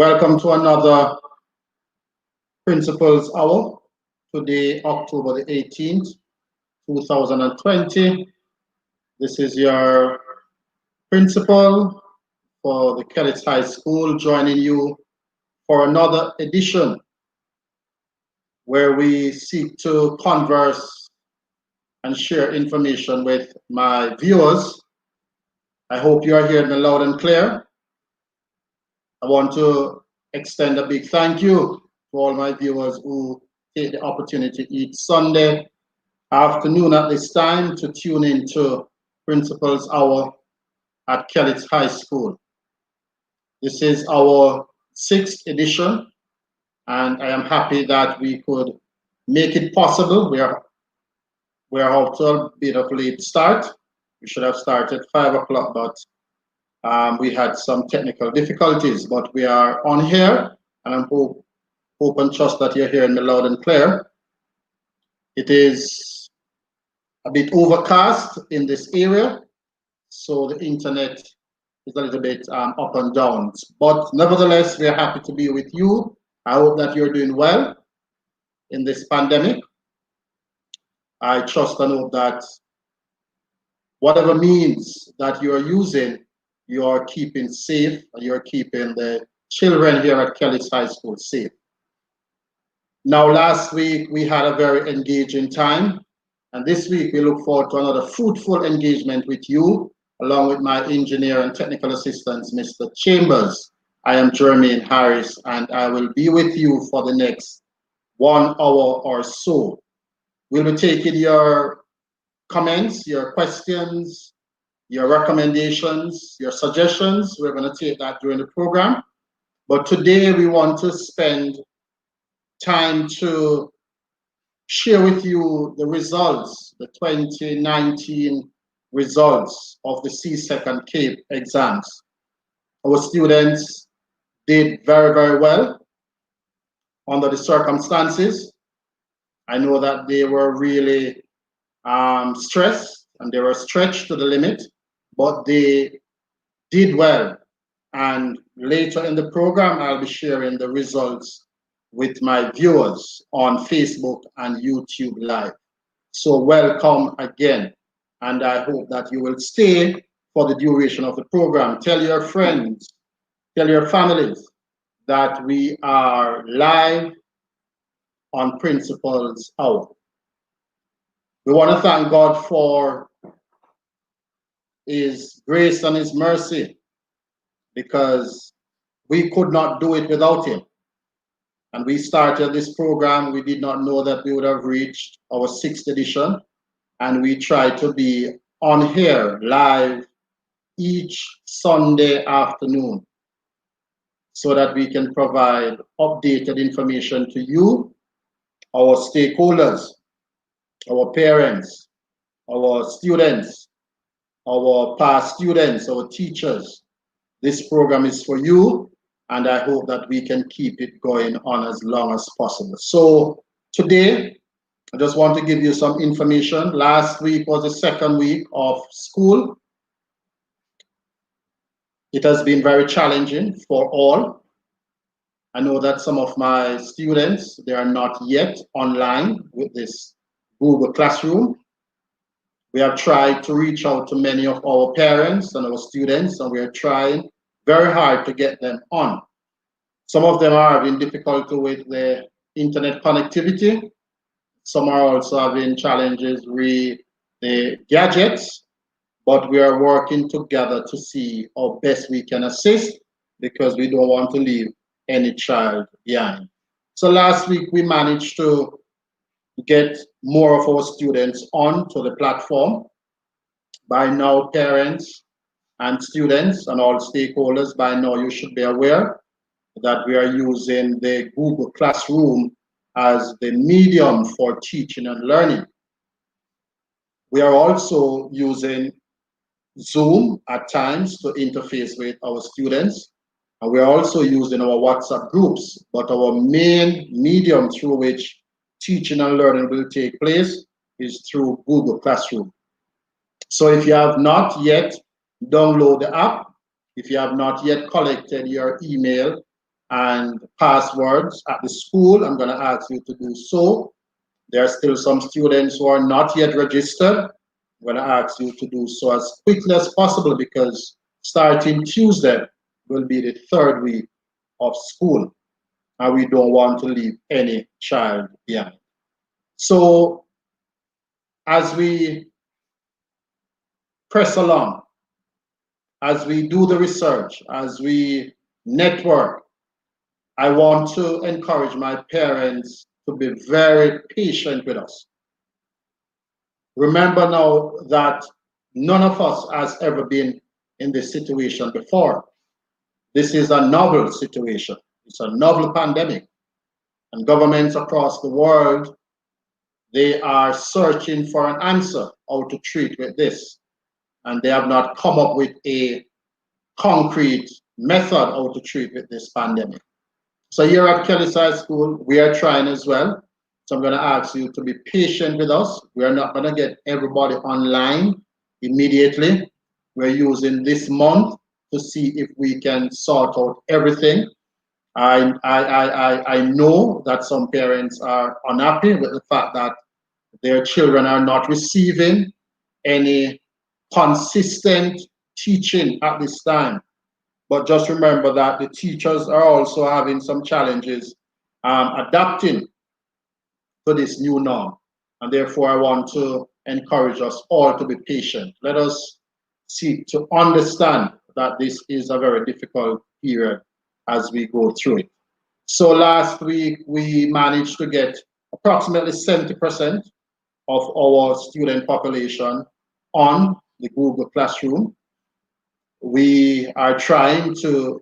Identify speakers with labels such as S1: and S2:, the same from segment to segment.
S1: Welcome to another Principals Hour. Today, October the 18th, 2020. This is your principal for the Kellis High School joining you for another edition where we seek to converse and share information with my viewers. I hope you are hearing me loud and clear. I want to extend a big thank you to all my viewers who take the opportunity each Sunday afternoon at this time to tune into Principals Hour at Kellis High School. This is our 6th edition, and I am happy that we could make it possible. We are off to a bit of a late start. We should have started 5 o'clock, but we had some technical difficulties, but we are on here, and I hope and trust that you're hearing me loud and clear. It is a bit overcast in this area, so the internet is a little bit up and down. But nevertheless, we are happy to be with you. I hope that you're doing well in this pandemic. I trust and hope that whatever means that you are using, you are keeping safe, and you're keeping the children here at Kellis High School safe. Now, last week we had a very engaging time, and this week we look forward to another fruitful engagement with you, along with my engineer and technical assistants, Mr. Chambers. I am Jermaine Harris, and I will be with you for the next 1 hour or so. We'll be taking your comments, your questions, your recommendations, your suggestions. We're going to take that during the program. But today we want to spend time to share with you the results, the 2019 results of the CSEC and CAPE exams. Our students did very, very well under the circumstances. I know that they were really stressed and they were stretched to the limit, but they did well. And later in the program, I'll be sharing the results with my viewers on Facebook and YouTube Live. So welcome again, and I hope that you will stay for the duration of the program. Tell your friends, tell your families that we are live on Principals Hour. We want to thank God for His grace and His mercy, because we could not do it without Him. And we started this program, we did not know that we would have reached our 6th edition, and we try to be on here live each Sunday afternoon so that we can provide updated information to you, our stakeholders, our parents, our students, our past students, our teachers. This program is for you, and I hope that we can keep it going on as long as possible. So today, I just want to give you some information. Last week was the 2nd week of school. It has been very challenging for all. I know that some of my students, they are not yet online with this Google Classroom. We have tried to reach out to many of our parents and our students, and we are trying very hard to get them on. Some of them are having difficulty with the internet connectivity. Some are also having challenges with the gadgets, but we are working together to see how best we can assist, because we don't want to leave any child behind. So last week we managed to get more of our students onto the platform. By now, parents and students and all stakeholders, by now you should be aware that we are using the Google Classroom as the medium for teaching and learning. We are also using Zoom at times to interface with our students, and we are also using our WhatsApp groups, but our main medium through which teaching and learning will take place is through Google Classroom. So if you have not yet downloaded the app, if you have not yet collected your email and passwords at the school, I'm going to ask you to do so. There are still some students who are not yet registered. I'm going to ask you to do so as quickly as possible, because starting Tuesday will be the third week of school, and we don't want to leave any child behind. So as we press along, as we do the research, as we network, I want to encourage my parents to be very patient with us. Remember now that none of us has ever been in this situation before. This is a novel situation. It's a novel pandemic. And governments across the world, they are searching for an answer how to treat with this. And they have not come up with a concrete method how to treat with this pandemic. So here at Kelly's High School, we are trying as well. So I'm going to ask you to be patient with us. We are not going to get everybody online immediately. We're using this month to see if we can sort out everything. I know that some parents are unhappy with the fact that their children are not receiving any consistent teaching at this time. But just remember that the teachers are also having some challenges adapting to this new norm. And therefore, I want to encourage us all to be patient. Let us seek to understand that this is a very difficult period as we go through it. So last week, we managed to get approximately 70% of our student population on the Google Classroom. We are trying to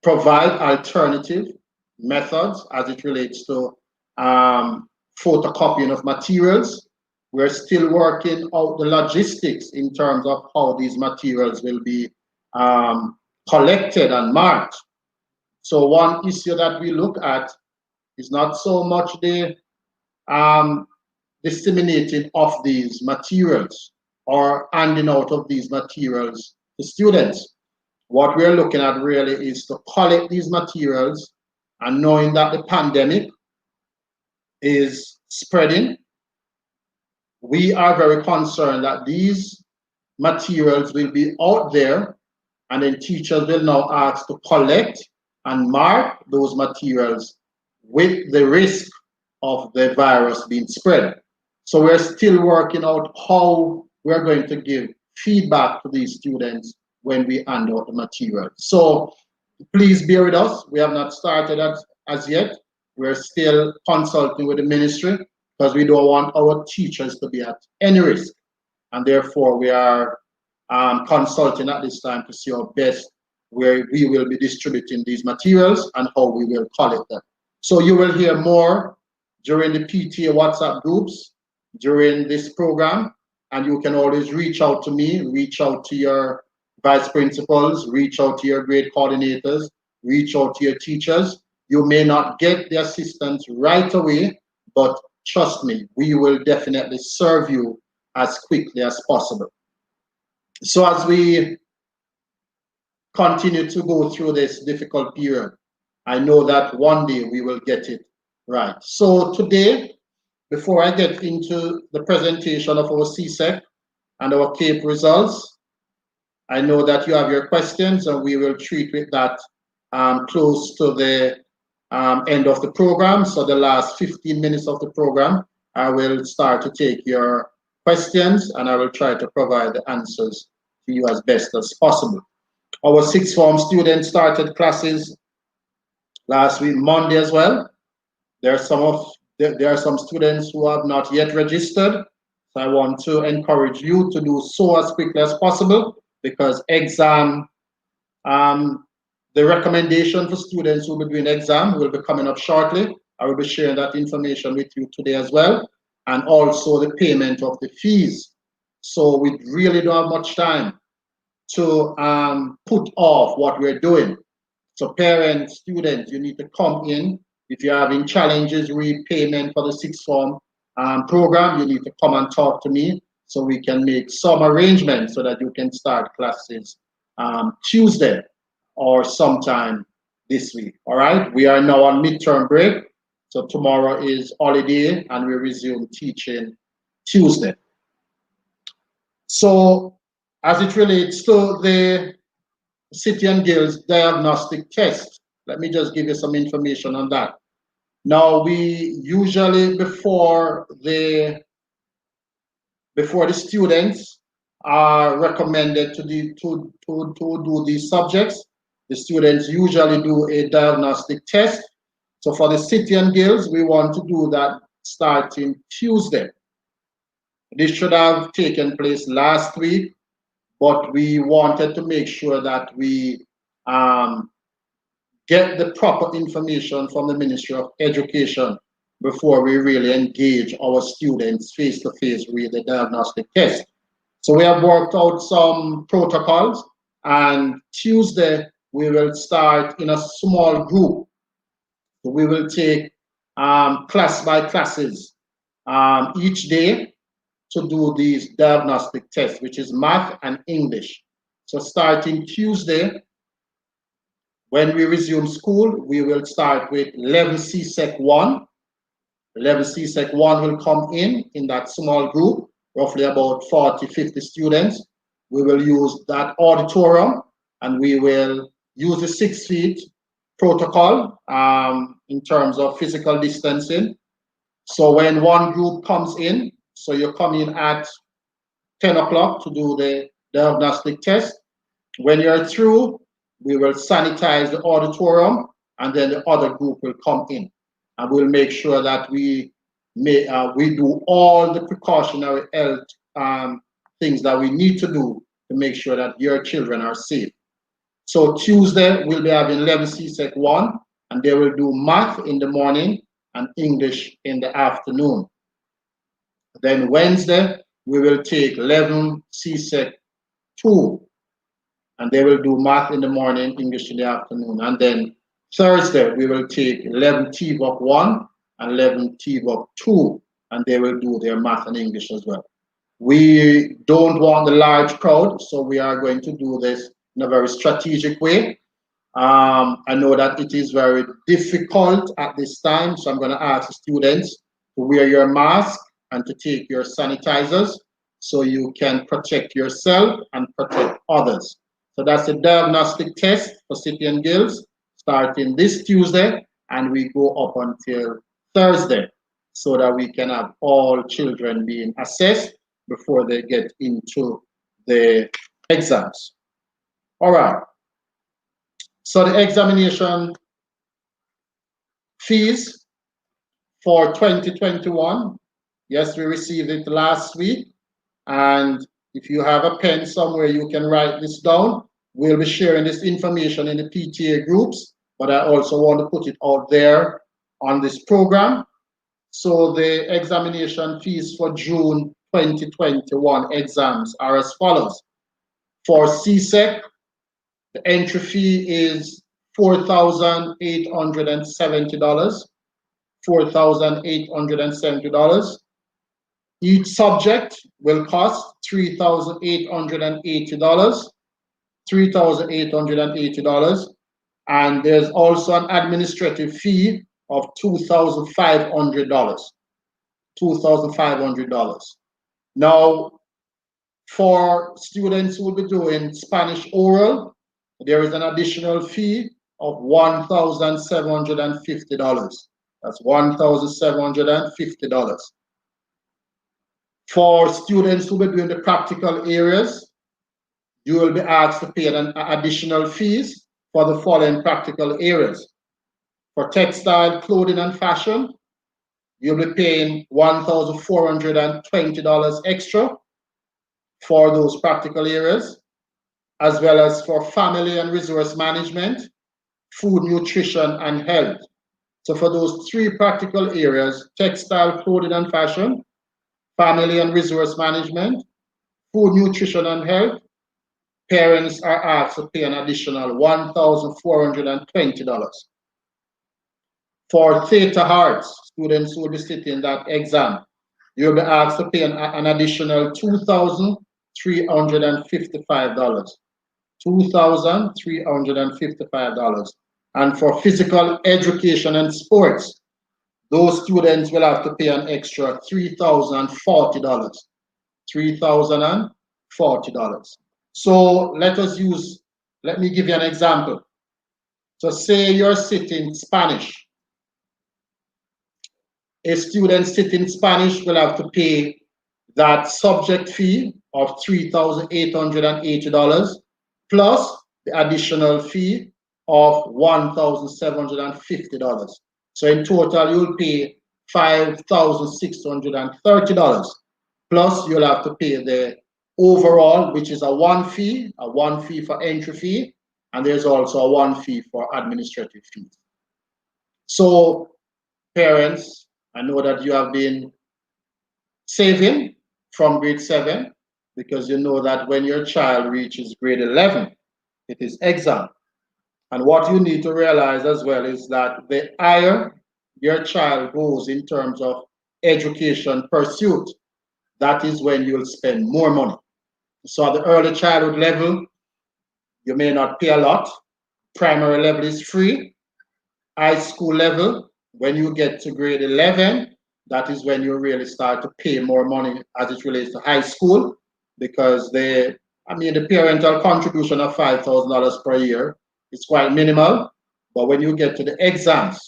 S1: provide alternative methods as it relates to photocopying of materials. We're still working out the logistics in terms of how these materials will be collected and marked. So one issue that we look at is not so much the disseminating of these materials or handing out of these materials to students. What we're looking at really is to collect these materials, and knowing that the pandemic is spreading, we are very concerned that these materials will be out there, and then teachers will now ask to collect and mark those materials with the risk of the virus being spread. So we're still working out how we're going to give feedback to these students when we hand out the material. So please bear with us. We have not started as yet. We're still consulting with the ministry because we don't want our teachers to be at any risk. And therefore, we are consulting at this time to see how best where we will be distributing these materials and how we will collect them. So you will hear more during the PTA WhatsApp groups during this program, and you can always reach out to me, reach out to your vice principals, reach out to your grade coordinators, reach out to your teachers. You may not get the assistance right away, but trust me, we will definitely serve you as quickly as possible. So as we continue to go through this difficult period, I know that one day we will get it right. So today, before I get into the presentation of our CSEC and our CAPE results, I know that you have your questions, and we will treat with that close to the end of the program. So the last 15 minutes of the program, I will start to take your questions, and I will try to provide the answers to you as best as possible. Our sixth form students started classes last week, Monday as well. There are some students who have not yet registered. So I want to encourage you to do so as quickly as possible, because exam, the recommendation for students who will be doing exam will be coming up shortly. I will be sharing that information with you today as well, and also the payment of the fees. So we really don't have much time to put off what we're doing. So parents, students, you need to come in. If you're having challenges repayment for the sixth form program, you need to come and talk to me so we can make some arrangements so that you can start classes Tuesday or sometime this week. All right, we are now on midterm break. So tomorrow is holiday and we resume teaching Tuesday. So as it relates to the City and Guilds diagnostic test, let me just give you some information on that. Now, we usually before the students are recommended to do these subjects, the students usually do a diagnostic test. So for the City and Guilds, we want to do that starting Tuesday. This should have taken place last week, but we wanted to make sure that we get the proper information from the Ministry of Education before we really engage our students face-to-face with the diagnostic test. So we have worked out some protocols, and Tuesday we will start in a small group. So we will take class by classes each day to do these diagnostic tests, which is math and English. So starting Tuesday, when we resume school, we will start with level CSEC 1. Level CSEC 1 will come in that small group, roughly about 40, 50 students. We will use that auditorium and we will use the 6 feet protocol in terms of physical distancing. So when one group comes in, so you come in at 10 o'clock to do the diagnostic test. When you're through, we will sanitize the auditorium and then the other group will come in. And we'll make sure that we do all the precautionary health things that we need to do to make sure that your children are safe. So Tuesday, we'll be having level CSEC 1, and they will do math in the morning and English in the afternoon. Then Wednesday, we will take level CSEC 2, and they will do math in the morning, English in the afternoon. And then Thursday, we will take 11 TVOC 1 and 11 TVOC 2, and they will do their math and English as well. We don't want the large crowd, so we are going to do this in a very strategic way. I know that it is very difficult at this time, so I'm going to ask the students to wear your mask and to take your sanitizers so you can protect yourself and protect others. So that's a diagnostic test for City and Guilds starting this Tuesday, and we go up until Thursday so that we can have all children being assessed before they get into the exams. All right. So the examination fees for 2021, yes, we received it last week. And if you have a pen somewhere, you can write this down. We'll be sharing this information in the PTA groups, but I also want to put it out there on this program. So the examination fees for June 2021 exams are as follows. For CSEC, the entry fee is $4,870. $4,870. Each subject will cost $3,880. $3,880. And there's also an administrative fee of $2,500. $2,500. Now, for students who will be doing Spanish oral, there is an additional fee of $1,750. That's $1,750. For students who will be doing the practical areas, you will be asked to pay an additional fees for the following practical areas. For textile, clothing, and fashion, you'll be paying $1,420 extra for those practical areas, as well as for family and resource management, food, nutrition, and health. So for those 3 practical areas, textile, clothing, and fashion, family and resource management, food, nutrition, and health, parents are asked to pay an additional $1,420. For theater arts, students who will be sitting that exam, you'll be asked to pay an additional $2,355. $2,355. And for physical education and sports, those students will have to pay an extra $3,040. $3,040. So let me give you an example. So say you're sitting Spanish. A student sitting Spanish will have to pay that subject fee of $3,880 plus the additional fee of $1,750. So in total, you'll pay $5,630. Plus, you'll have to pay the overall, which is a one fee for entry fee, and there's also a one fee for administrative fees. So, parents, I know that you have been saving from grade 7 because you know that when your child reaches grade 11, it is exam. And what you need to realize as well is that the higher your child goes in terms of education pursuit, that is when you'll spend more money. So at the early childhood level, you may not pay a lot. Primary level is free. High school level, when you get to grade 11, that is when you really start to pay more money as it relates to high school, because the parental contribution of $5,000 per year is quite minimal. But when you get to the exams,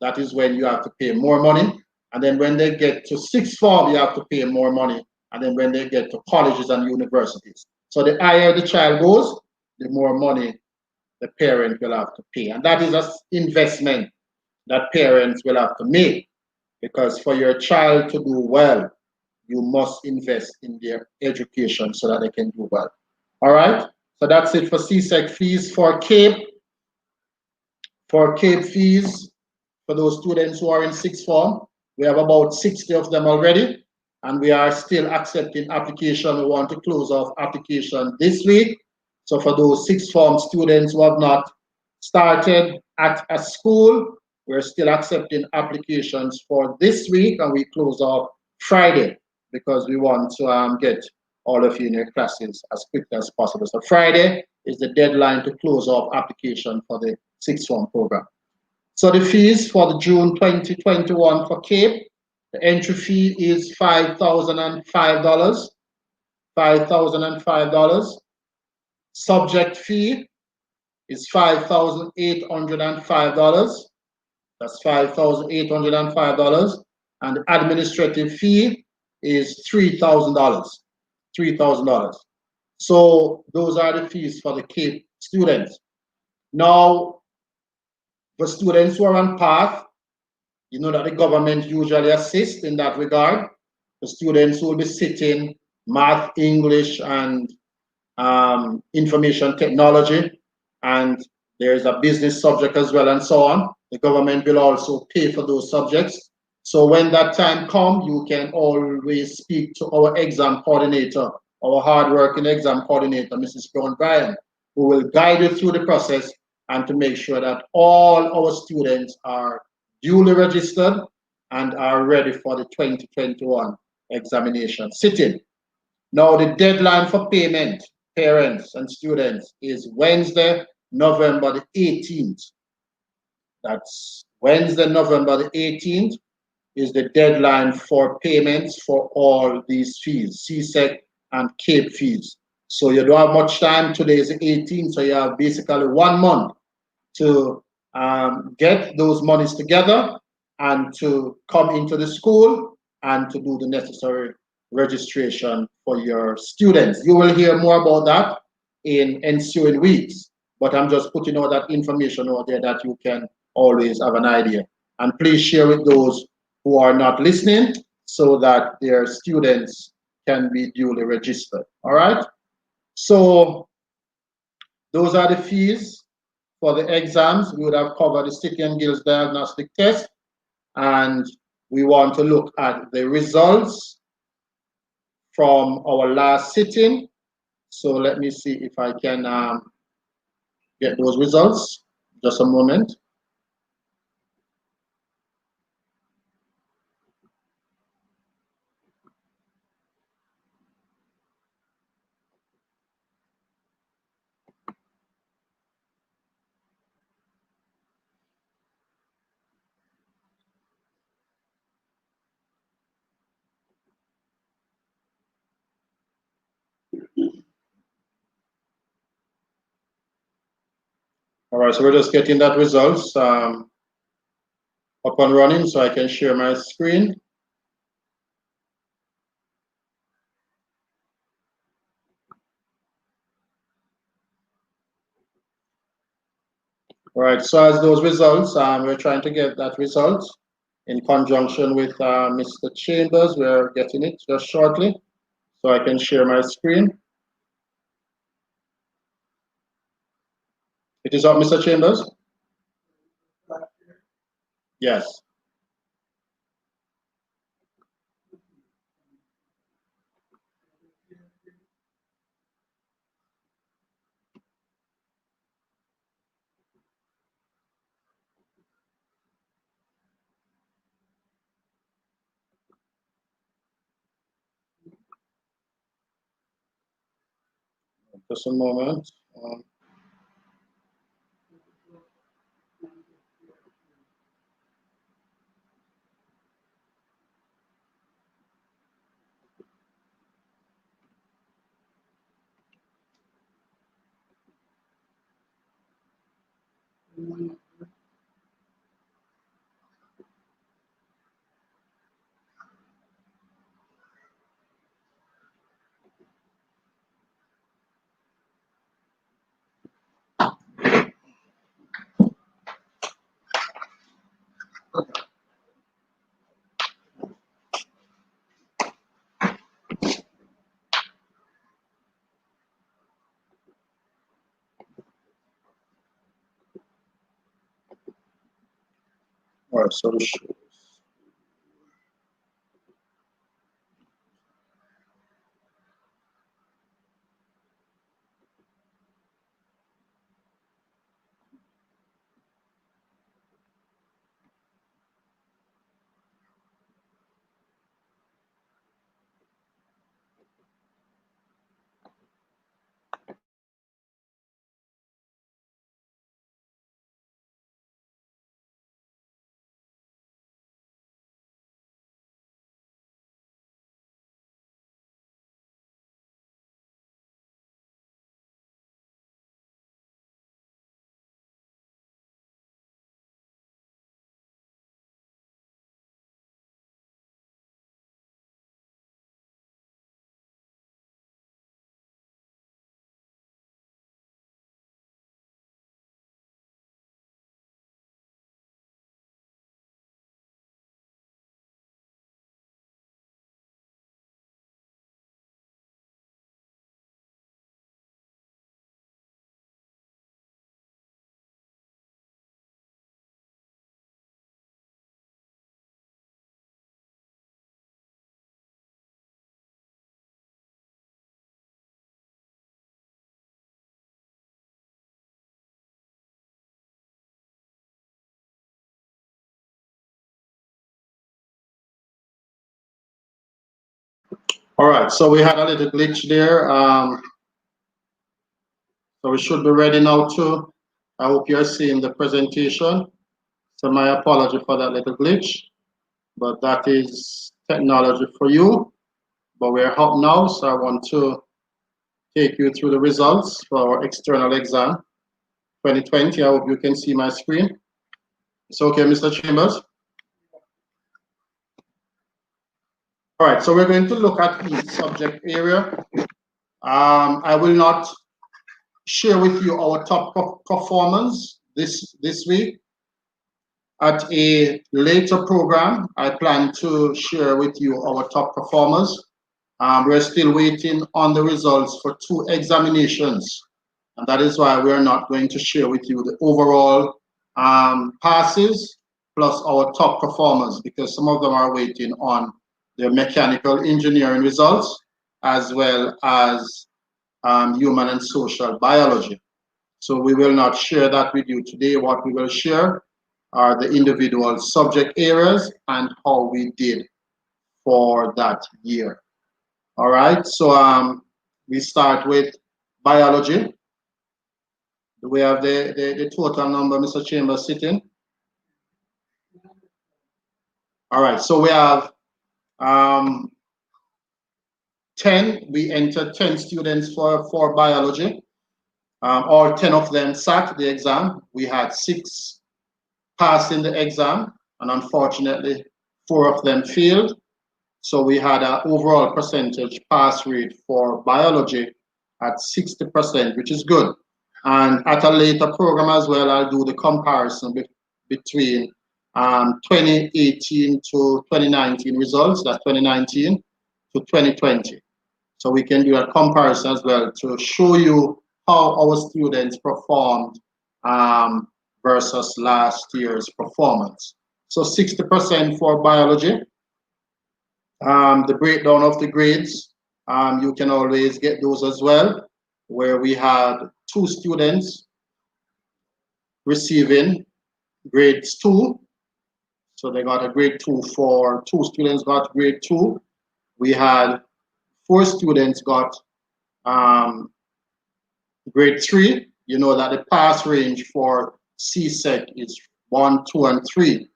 S1: that is when you have to pay more money. And then when they get to sixth form, you have to pay more money. And then when they get to colleges and universities. So the higher the child goes, the more money the parent will have to pay. And that is an investment that parents will have to make, because for your child to do well, you must invest in their education so that they can do well. All right, so that's it for CSEC fees. For CAPE fees, for those students who are in sixth form, we have about 60 of them already, and we are still accepting application. We want to close off application this week. So for those sixth form students who have not started at a school, we're still accepting applications for this week, and we close off Friday because we want to get all of you in your classes as quickly as possible. So Friday is the deadline to close off application for the sixth form program. So the fees for the June 2021 for CAPE, the entry fee is $5,005. $5,005. Subject fee is $5,805. That's $5,805. And the administrative fee is $3,000. $3,000. So those are the fees for the CAPE students. Now, for students who are on PATH, you know that the government usually assists in that regard. The students will be sitting math, English, and information technology, and there's a business subject as well, and so on. The government will also pay for those subjects. So when that time comes, you can always speak to our exam coordinator, our hardworking exam coordinator, Mrs. Brown Bryan, who will guide you through the process and to make sure that all our students are duly registered and are ready for the 2021 examination sitting. Now, the deadline for payment, parents and students, is Wednesday, November the 18th. That's Wednesday, November the 18th is the deadline for payments for all these fees, CSEC and CAPE fees. So you don't have much time. Today is the 18th, so you have basically 1 month to get those monies together and to come into the school and to do the necessary registration for your students. You will hear more about that in ensuing weeks, but I'm just putting all that information out there that you can always have an idea. And please share with those who are not listening so that their students can be duly registered. All right? So those are the fees for the exams. We would have covered the City and Guilds diagnostic test, and we want to look at the results from our last sitting. So let me see if I can get those results. Just a moment. All right, so we're just getting that results up and running so I can share my screen. All right, so as those results, we're trying to get that result in conjunction with Mr. Chambers. We're getting it just shortly so I can share my screen. It is up, Mr. Chambers? Yes. Just a moment. All right, so all right, so we had a little glitch there. So we should be ready now too. I hope you're seeing the presentation. So my apology for that little glitch, but that is technology for you. But we're up now, so I want to take you through the results for our external exam 2020. I hope you can see my screen. It's okay, Mr. Chambers? All right, so we're going to look at each subject area. I will not share with you our top performance this week. At a later program, I plan to share with you our top performers. We're still waiting on the results for 2 examinations, and that is why we are not going to share with you the overall passes plus our top performers, because some of them are waiting on their mechanical engineering results as well as human and social biology. So we will not share that with you today. What we will share are the individual subject areas and how we did for that year. All right, so we start with biology. Do we have the total number, Mr. Chambers, sitting? All right, so we have 10. We entered 10 students for biology. All 10 of them sat the exam. We had 6 passing the exam, and unfortunately, 4 of them failed. So we had an overall percentage pass rate for biology at 60%, which is good. And at a later program as well, I'll do the comparison between 2018 to 2019 results, that's 2019 to 2020. So we can do a comparison as well to show you how our students performed versus last year's performance. So 60% for biology. The breakdown of the grades, you can always get those as well, where we had 2 students receiving grades 2. So they got a grade 2 for 2 students got grade 2. We had 4 students got grade 3. You know that the pass range for CSEC is 1, 2, and 3.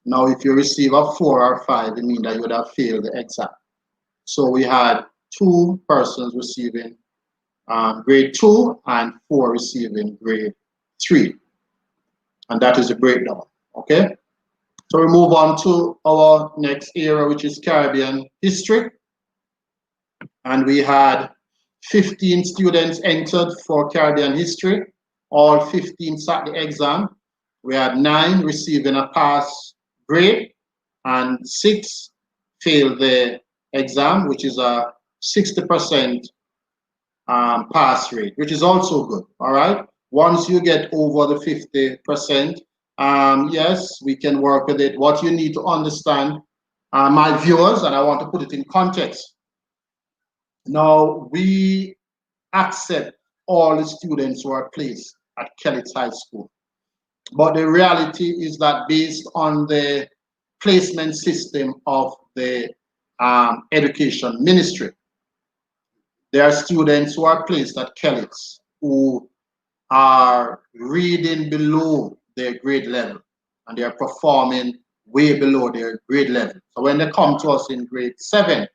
S1: Now, if you receive a 4 or 5, it means that you would have failed the exam. So we had 2 persons receiving grade 2 and 4 receiving grade 3. And that is the breakdown, okay? So we move on to our next area, which is Caribbean history. And we had 15 students entered for Caribbean history. All 15 sat the exam. We had 9 receiving a pass grade and 6 failed the exam, which is a 60% pass rate, which is also good, all right? Once you get over the 50%, yes, we can work with it. What you need to understand, my viewers, and I want to put it in context. Now, we accept all the students who are placed at Kellett High School. But the reality is that based on the placement system of the education ministry, there are students who are placed at Kellett who are reading below their grade level and they are performing way below their grade level. So when they come to us in grade 7,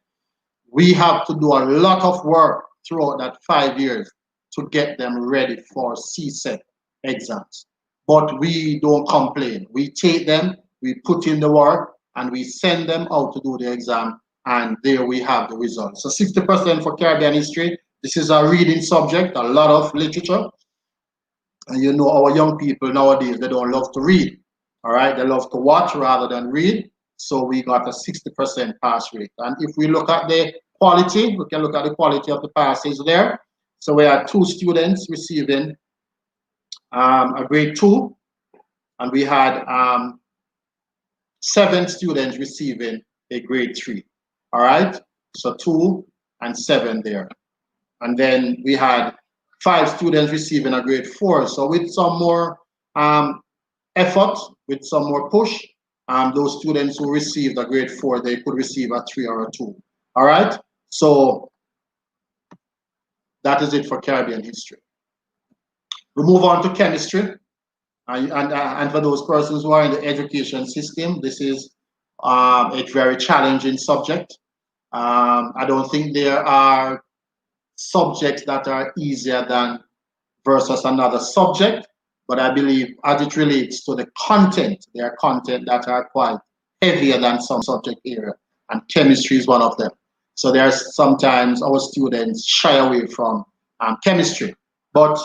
S1: we have to do a lot of work throughout that 5 years to get them ready for CSEC exams. But we don't complain. We take them, we put in the work, and we send them out to do the exam, and there we have the results. So 60% for Caribbean history. This is a reading subject, a lot of literature. And you know our young people nowadays, they don't love to read. All right, they love to watch rather than read. So we got a 60% pass rate. And if we look at the quality, we can look at the quality of the passes there. So we had 2 students receiving a grade 2, and we had 7 students receiving a grade 3. All right, so 2 and 7 there. And then we had 5 students receiving a grade 4. So with some more effort, with some more push, those students who received a grade 4, they could receive a 3 or a 2. All right, so that is it for Caribbean history. We move on to chemistry. And for those persons who are in the education system, this is a very challenging subject. I don't think there are subjects that are easier than versus another subject, but I believe as it relates to the content, there are content that are quite heavier than some subject area, and chemistry is one of them. So there's sometimes our students shy away from chemistry, but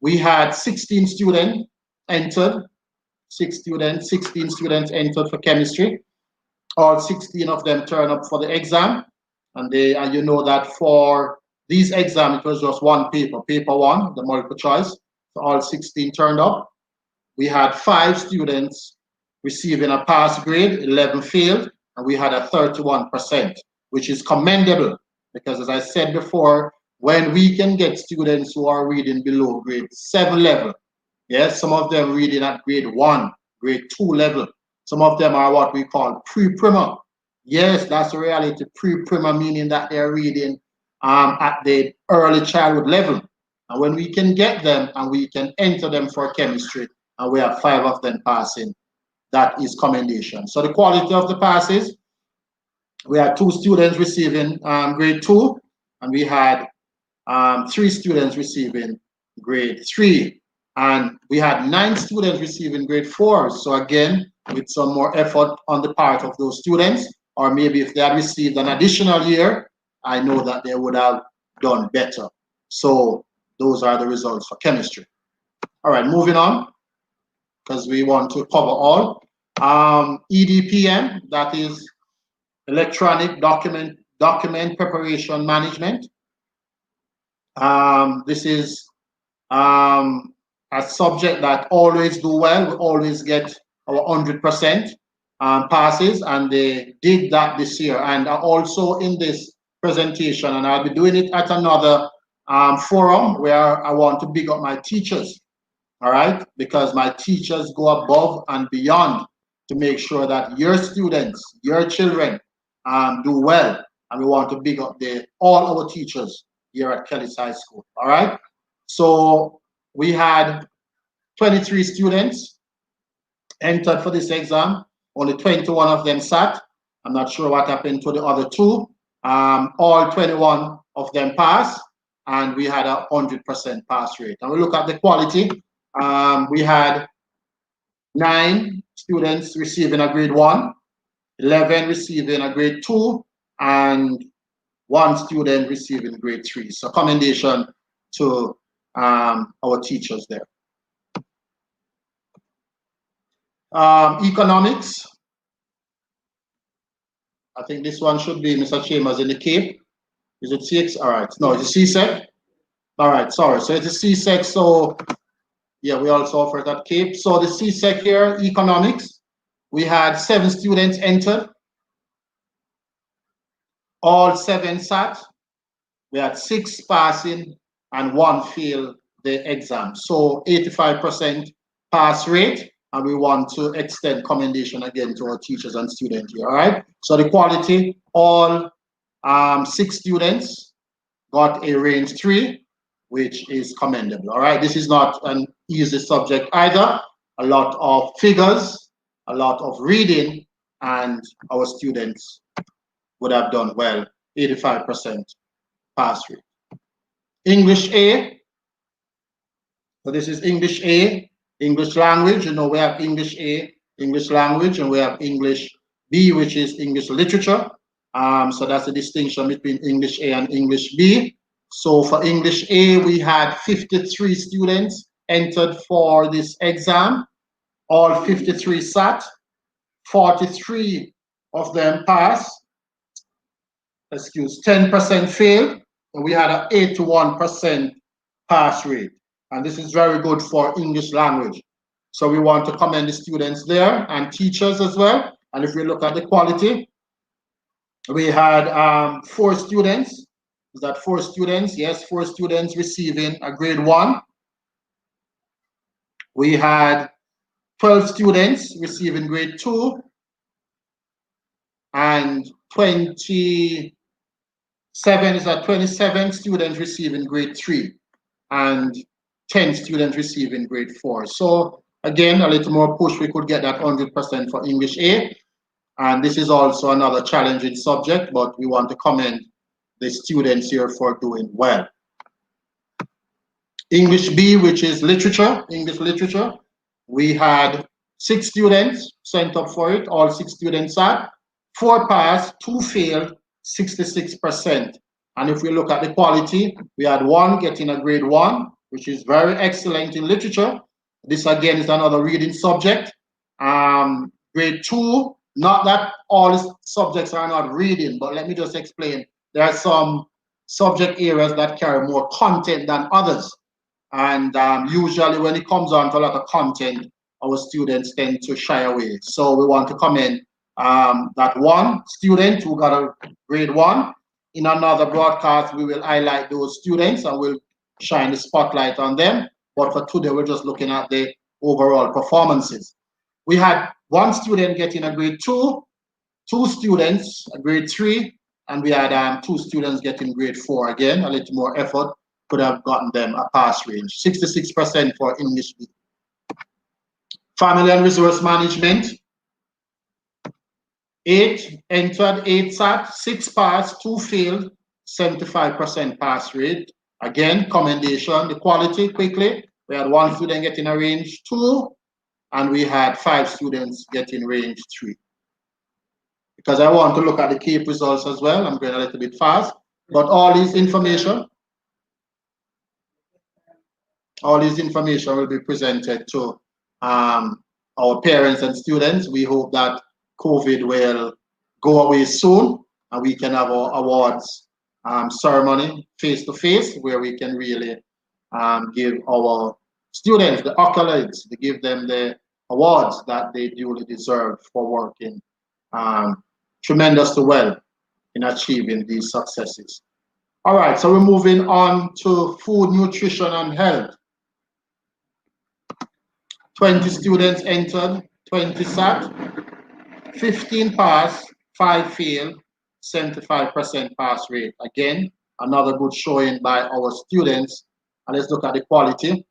S1: we had 16 students entered, 16 students entered for chemistry. All 16 of them turned up for the exam, and you know that for these exams, it was just one paper, paper 1, the multiple choice. So all 16 turned up. We had 5 students receiving a pass grade, 11 failed, and we had a 31%, which is commendable because, as I said before, when we can get students who are reading below grade 7 level, yes, some of them reading at grade 1, grade 2 level, some of them are what we call pre-primer. Yes, that's the reality. Pre-primer meaning that they're reading at the early childhood level. And when we can get them and we can enter them for chemistry, and we have 5 of them passing, that is commendation. So the quality of the passes, we had 2 students receiving grade 2, and we had 3 students receiving grade 3. And we had 9 students receiving grade 4. So again, with some more effort on the part of those students, or maybe if they had received an additional year, I know that they would have done better. So those are the results for chemistry. All right, moving on, because we want to cover all. EDPM, that is electronic document preparation management. This is a subject that always do well. We always get our 100% passes, and they did that this year. And also in this presentation, and I'll be doing it at another forum where I want to big up my teachers, all right? Because my teachers go above and beyond to make sure that your students, your children do well. And we want to big up all our teachers here at Kelly's High School, all right? So we had 23 students entered for this exam. Only 21 of them sat. I'm not sure what happened to the other 2. All 21 of them passed, and we had a 100% pass rate. And we look at the quality. We had 9 students receiving a grade 1, 11 receiving a grade 2, and 1 student receiving grade 3. So commendation to our teachers there. Economics. I think this one should be Mr. Chambers in the Cape. Is it CX? All right. No, it's a CSEC. All right, sorry. So it's a CSEC. So yeah, we also offer that Cape. So the CSEC here, economics, we had 7 students entered. All 7 sat. We had 6 passing and 1 failed the exam. So 85% pass rate. And we want to extend commendation again to our teachers and students here, all right? So the quality, all 6 students got a range 3, which is commendable, all right? This is not an easy subject either. A lot of figures, a lot of reading, and our students would have done well, 85% pass rate. English A, so this is English A, English language. You know, we have English A, English language, and we have English B, which is English literature. So that's the distinction between English A and English B. So for English A, we had 53 students entered for this exam. All 53 sat, 43 of them passed, 10% failed, and we had an 81% pass rate. And this is very good for English language. So we want to commend the students there and teachers as well. And if we look at the quality, we had 4 students. Is that 4 students? Yes, 4 students receiving a grade 1. We had 12 students receiving grade 2 and 27 students receiving grade 3 and 10 students receiving grade 4. So again, a little more push, we could get that 100% for English A. And this is also another challenging subject, but we want to commend the students here for doing well. English B, which is literature, English literature. We had 6 students sent up for it. All 6 students sat. 4 passed, 2 failed, 66%. And if we look at the quality, we had 1 getting a grade 1, which is very excellent in literature. This again is another reading subject. Grade 2, not that all subjects are not reading, but let me just explain. There are some subject areas that carry more content than others. And usually when it comes on to a lot of content, our students tend to shy away. So we want to commend that 1 student who got a grade 1. In another broadcast, we will highlight those students and we'll shine the spotlight on them. But for today, we're just looking at the overall performances. We had 1 student getting a grade 2, 2 students a grade 3, and we had 2 students getting grade 4. Again, a little more effort could have gotten them a pass range. 66% for English B. Family and resource management. 8 entered, 8 sat, 6 passed, 2 failed, 75% pass rate. Again, commendation, the quality quickly. We had 1 student getting a range 2, and we had 5 students getting range 3. Because I want to look at the key results as well, I'm going a little bit fast. But all this information will be presented to our parents and students. We hope that COVID will go away soon and we can have our awards ceremony face-to-face, where we can really give our students the accolades, to give them the awards that they duly deserve for working tremendously well in achieving these successes. All right, so we're moving on to food, nutrition, and health. 20 students entered, 20 sat, 15 passed, 5 failed, 75% pass rate. Again, another good showing by our students. And let's look at the quality.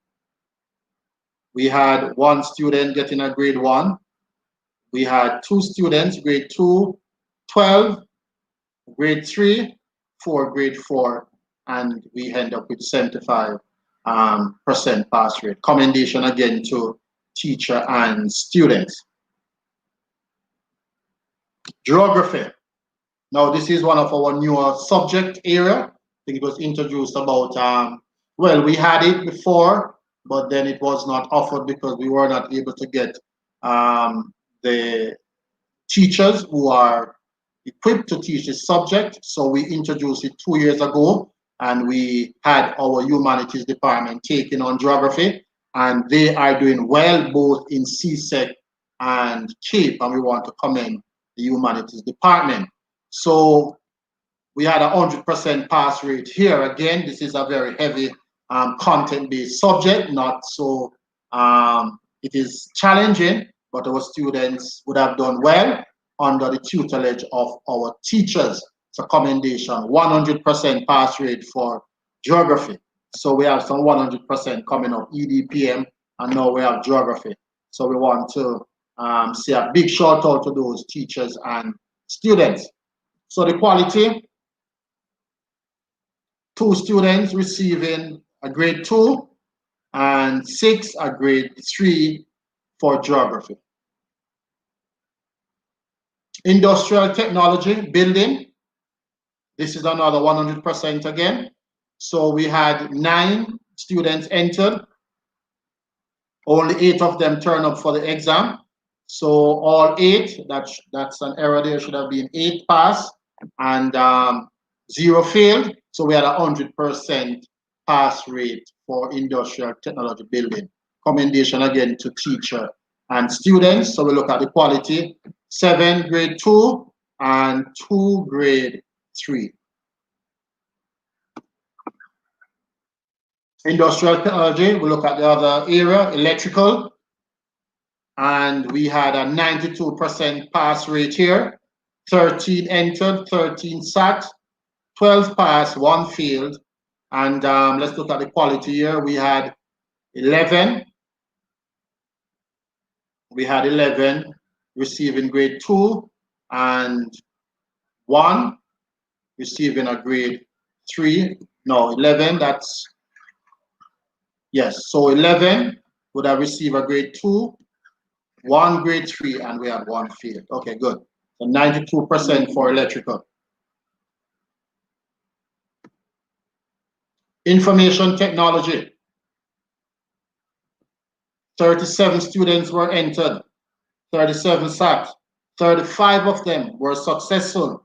S1: We had 1 student getting a grade 1. We had 2 students, grade 2, 12, grade 3, 4, grade 4, and we end up with 75% pass rate. Commendation again to teacher and students. Geography. Now, this is one of our newer subject area. I think it was introduced about, well, we had it before, but then it was not offered because we were not able to get the teachers who are equipped to teach this subject. So we introduced it 2 years ago, and we had our humanities department taking on geography, and they are doing well both in CSEC and CAPE, and we want to commend the humanities department. So we had a 100% pass rate here. Again, this is a very heavy content-based subject, not so, it is challenging, but our students would have done well under the tutelage of our teachers. It's a commendation, 100% pass rate for geography. So we have some 100% coming up, EDPM, and now we have geography. So we want to say a big shout out to those teachers and students. So the quality, 2 students receiving a grade 2 and 6 a grade 3 for geography. Industrial technology, building. This is another 100% again. So we had 9 students entered. Only 8 of them turned up for the exam. So all 8, that's an error there, should have been 8 pass and 0 failed. So we had a 100% pass rate for industrial technology building. Commendation again to teacher and students. So we look at the quality, 7 grade 2 and 2 grade 3. Industrial technology, we look at the other area, electrical, and we had a 92% pass rate here. 13 entered, 13 sat, 12 passed, 1 failed. And let's look at the quality here. We had 11. We had 11 receiving grade 2 and 1 receiving a grade 3. No, 11, that's, yes. So 11 would have received a grade 2, 1 grade 3, and we had 1 failed. Okay, good. So 92% for electrical. Information technology. 37 students were entered, 37 sat, 35 of them were successful,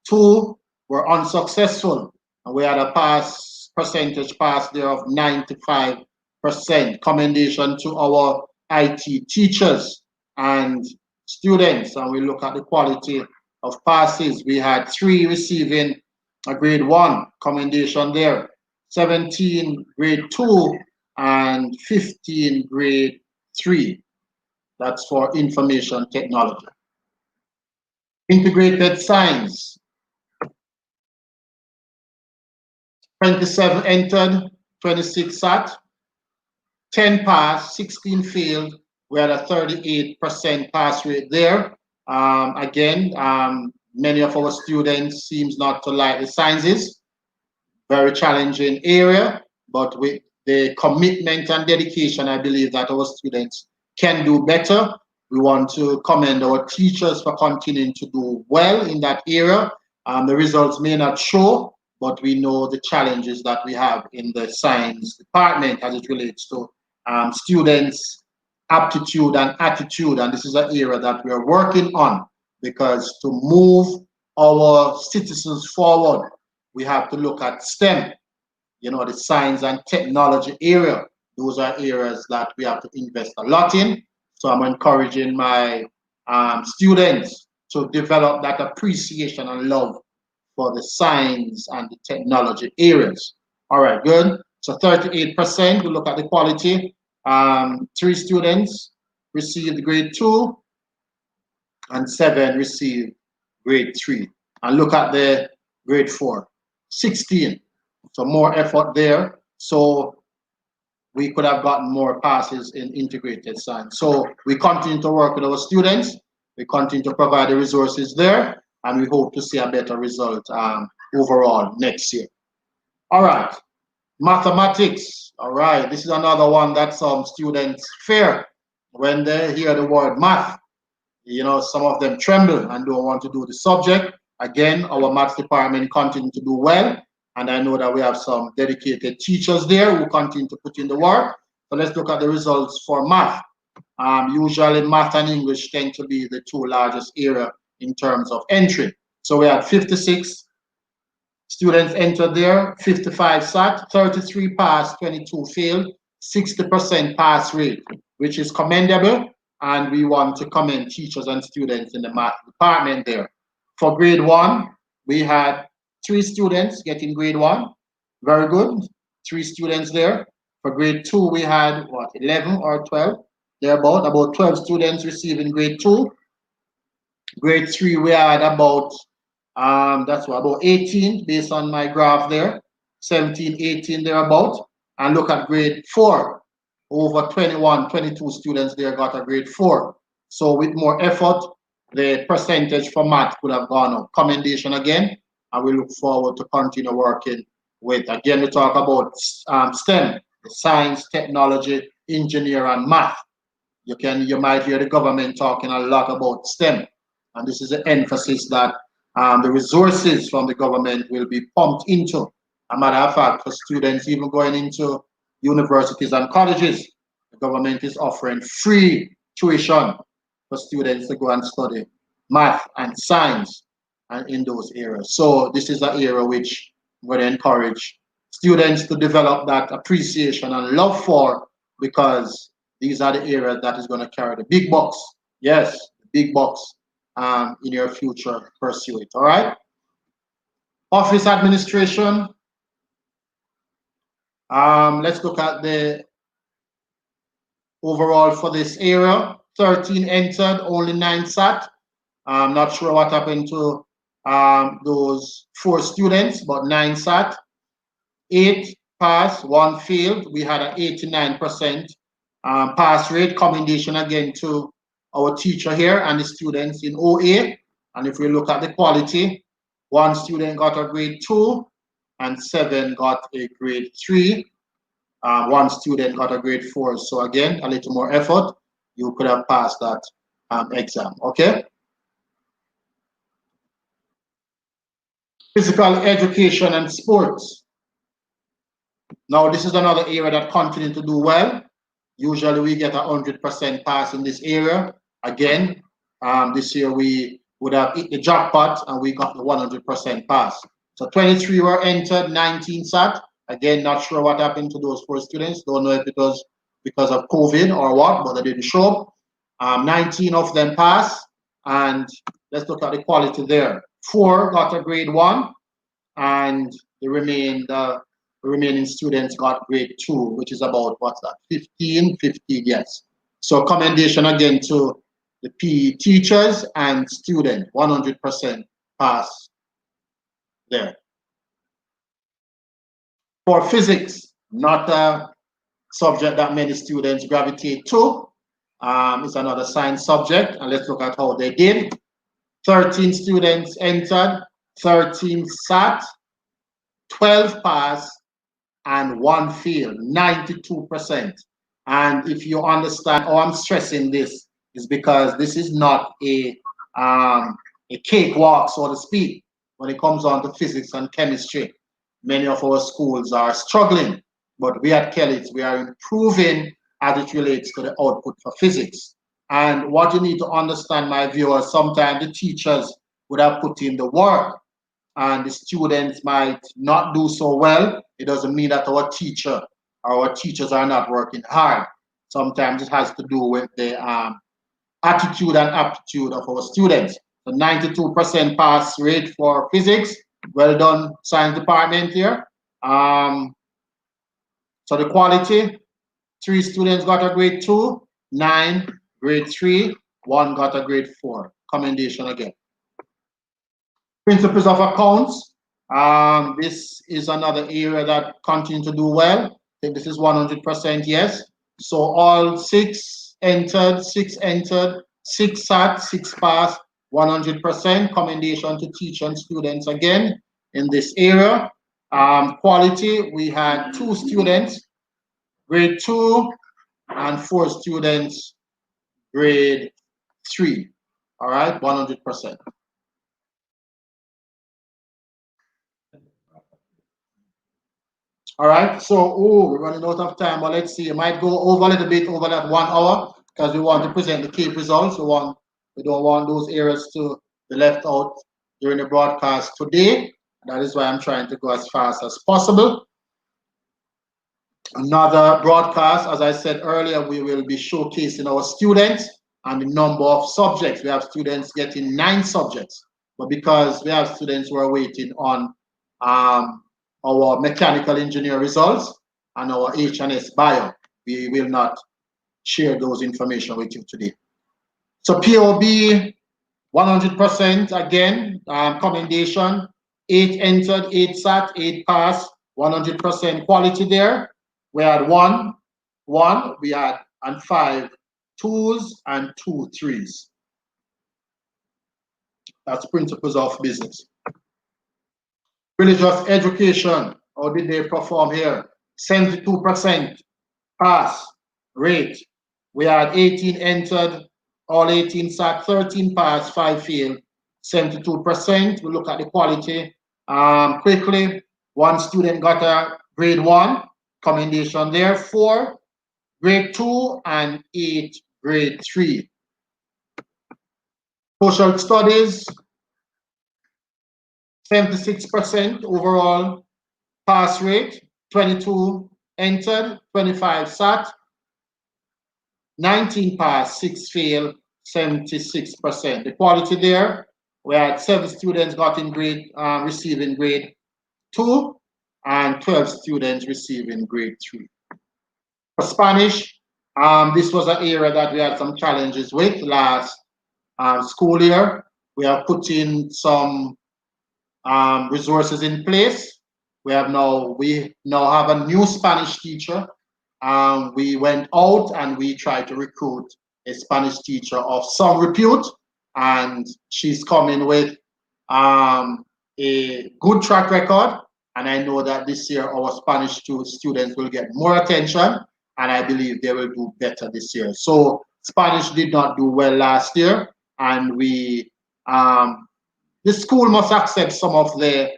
S1: 2 were unsuccessful, and we had a percentage pass there of 95%. Commendation to our IT teachers and students, and we look at the quality of passes. We had 3 receiving a grade 1, commendation there, 17 grade 2, and 15 grade 3. That's for information technology. Integrated science. 27 entered, 26 sat, 10 passed, 16 failed. We had a 38% pass rate there. Again, many of our students seems not to like the sciences. very challenging area, but with the commitment and dedication, I believe that our students can do better. We want to commend our teachers for continuing to do well in that area. The results may not show, but we know the challenges that we have in the science department as it relates to students' aptitude and attitude. And this is an area that we are working on, because to move our citizens forward, we have to look at STEM, you know, the science and technology area. Those are areas that we have to invest a lot in. So I'm encouraging my students to develop that appreciation and love for the science and the technology areas. All right, good. So 38%, we look at the quality. 3 students received grade 2 and 7 received grade 3. And look at the grade 4, 16. So more effort there. So we could have gotten more passes in integrated science. So we continue to work with our students. We continue to provide the resources there, and we hope to see a better result overall next year. All right, mathematics. All right, this is another one that some students fear when they hear the word math. You know, some of them tremble and don't want to do the subject. Again, our maths department continue to do well. And I know that we have some dedicated teachers there who continue to put in the work. So let's look at the results for math. Usually math and English tend to be the 2 largest areas in terms of entry. So we had 56 students entered there, 55 sat, 33 passed, 22 failed, 60% pass rate, which is commendable. And we want to commend teachers and students in the math department there. For grade 1, we had 3 students getting grade 1. Very good. 3 students there. For grade 2, we had, what, 11 or 12? About 12 students receiving grade 2. Grade 3, we had about, about 18 based on my graph there. 17, 18 thereabout. And look at grade 4. Over 21, 22 students there got a grade 4. So with more effort, the percentage for math could have gone up. Commendation again, and we look forward to continue working with. Again, we talk about STEM, the science, technology, engineer, and math. You might hear the government talking a lot about STEM, and this is the emphasis that the resources from the government will be pumped into. As a matter of fact, for students even going into universities and colleges, the government is offering free tuition for students to go and study math and science and in those areas. So this is an area which I'm going to encourage students to develop that appreciation and love for, because these are the areas that is going to carry the big bucks. Yes, the big bucks in your future pursuit. All right. Office administration. Let's look at the overall for this area. 13 entered, only 9 sat. I'm not sure what happened to those 4 students, but 9 sat. 8 passed, 1 failed. We had an 89% pass rate. Commendation again to our teacher here and the students in OA. And if we look at the quality, 1 student got a grade 2 and 7 got a grade 3. 1 student got a grade 4. So again, a little more effort, you could have passed that exam. Okay. Physical education and sports. Now, this is another area that continues to do well. Usually we get 100% pass in this area. Again, this year we would have hit the jackpot and we got the 100% pass. So 23 were entered, 19 sat. Again, not sure what happened to those 4 students. Don't know if it was because of COVID or what, but they didn't show up. 19 of them passed. And let's look at the quality there. 4 got a grade 1, and the remaining students got grade 2, which is about, what's that, 15, yes. So commendation again to the PE teachers and students, 100% pass there. For physics, not a subject that many students gravitate to. It's another science subject, and let's look at how they did. 13 students entered, 13 sat, 12 pass, and 1 fail, 92%. And if you understand how I'm stressing this, is because this is not a cakewalk, so to speak, when it comes on to physics and chemistry. Many of our schools are struggling, but we at Kelly's, we are improving as it relates to the output for physics. And what you need to understand, my viewers, sometimes the teachers would have put in the work and the students might not do so well. It doesn't mean that our teachers are not working hard. Sometimes it has to do with the attitude and aptitude of our students. The 92% pass rate for physics. Well done, science department here. So the quality, 3 students got a grade 2, 9 grade 3, 1 got a grade 4. Commendation again. Principles of accounts. This is another area that continue to do well. I think this is 100% yes. So all 6 entered, 6 entered, 6 sat, 6 passed, 100%. Commendation to teachers and students again in this area. Quality, we had 2 students, grade 2, and 4 students, grade 3. All right, 100%. All right, so we're running out of time, but let's see. It might go over a little bit over that 1 hour because we want to present the key results. We don't want those areas to be left out during the broadcast today. That is why I'm trying to go as fast as possible. Another broadcast, as I said earlier, we will be showcasing our students and the number of subjects. We have students getting 9 subjects, but because we have students who are waiting on our mechanical engineer results and our H&S bio, we will not share those information with you today. So POB, 100% again, commendation, 8 entered, 8 sat, 8 passed, 100% quality there. We had 1, we had, and 5 2s and 2 3s. That's principles of business. Religious education, how did they perform here? 72% pass rate. We had 18 entered, all 18 sat, 13 pass, 5 failed, 72%. We look at the quality quickly. 1 student got a grade 1, commendation there, 4 grade 2, and 8 grade 3. Social studies, 76% overall pass rate, 22 entered, 25 sat, 19 pass, 6 fail, 76%. The quality there, we had 7 students got in grade, receiving grade 2, and 12 students receiving grade 3. For Spanish, this was an area that we had some challenges with last school year. We have put in some resources in place. We now have a new Spanish teacher. We went out and we tried to recruit a Spanish teacher of some repute, and she's coming with a good track record. And I know that this year our Spanish students will get more attention, and I believe they will do better this year. So Spanish did not do well last year, and the school must accept some of the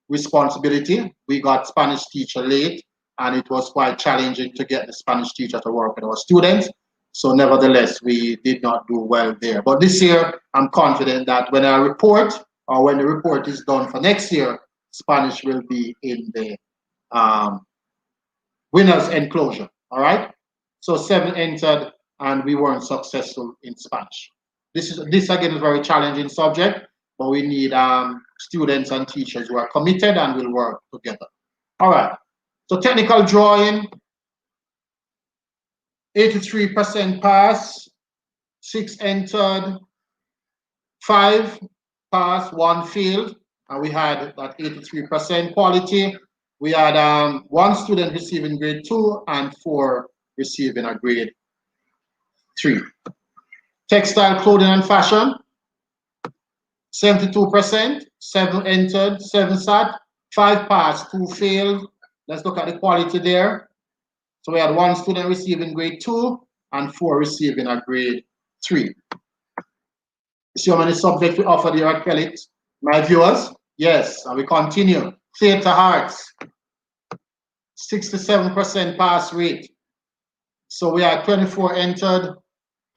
S1: responsibility. We got Spanish teacher late, and it was quite challenging to get the Spanish teacher to work with our students. So nevertheless, we did not do well there. But this year, I'm confident that when I report, or when the report is done for next year, Spanish will be in the winner's enclosure, all right? So 7 entered, and we weren't successful in Spanish. This again is a very challenging subject, but we need students and teachers who are committed and will work together. All right, so technical drawing, 83% pass, 6 entered, 5 pass, 1 failed, and we had that 83% quality. We had 1 student receiving grade 2 and 4 receiving a grade 3. Textile, clothing, and fashion, 72%, 7 entered, 7 sat, 5 passed, 2 failed. Let's look at the quality there. So we had 1 student receiving grade 2 and 4 receiving a grade 3. You see how many subjects we offered here at Kellett, my viewers? Yes, and we continue. Theatre arts, 67% pass rate. So we had 24 entered,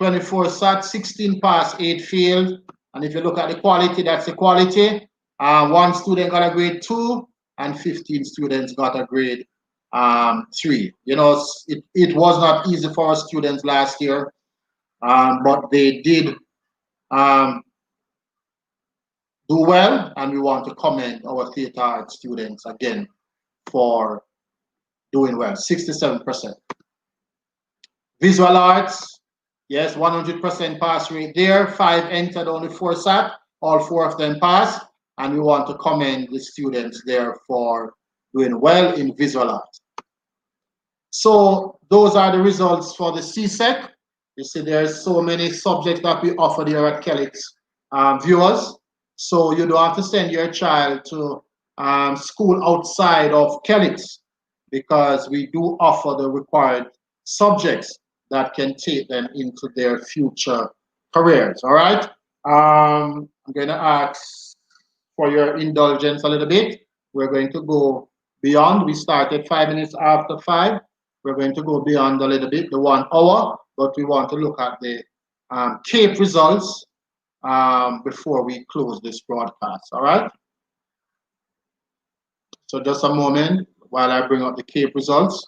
S1: 24 sat, 16 passed, 8 failed. And if you look at the quality, that's the quality. 1 student got a grade 2 and 15 students got a grade 3. You know, it was not easy for our students last year, but they did do well, and we want to commend our theatre arts students again for doing well, 67%. Visual arts, yes, 100% pass rate there. 5 entered, only 4 sat. All 4 of them passed, and we want to commend the students there for doing well in visual arts. So those are the results for the CSEC. You see, there's so many subjects that we offer here at Kellett's viewers. So you don't have to send your child to school outside of Kellett's, because we do offer the required subjects that can take them into their future careers. All right. I'm going to ask for your indulgence a little bit. We're going to go beyond. We started 5 minutes after 5. We're going to go beyond a little bit, the 1 hour, but we want to look at the CAPE results before we close this broadcast. All right. So just a moment while I bring up the CAPE results.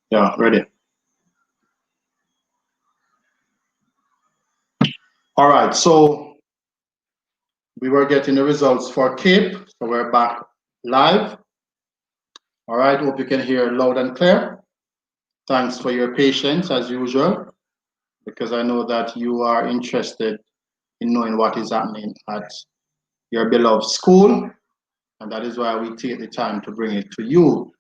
S1: Yeah, ready. All right, so we were getting the results for CAPE, so we're back live. All right, hope you can hear loud and clear. Thanks for your patience as usual, because I know that you are interested in knowing what is happening at your beloved school, and that is why we take the time to bring it to you.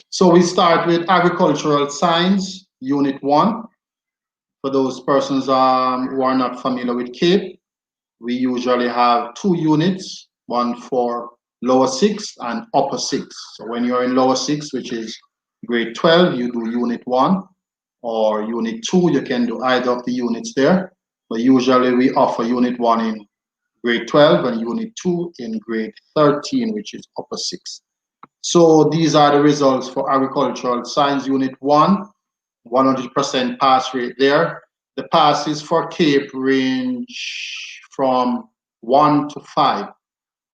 S1: So we start with Agricultural Science, Unit 1. For those persons who are not familiar with CAPE, we usually have 2 units, one for lower 6 and upper 6. So when you're in lower 6, which is grade 12, you do unit 1, or unit 2, you can do either of the units there. But usually we offer unit 1 in grade 12, and Unit 2 in grade 13, which is upper 6. So these are the results for Agricultural Science Unit 1, 100% pass rate there. The passes for CAPE range from 1 to 5.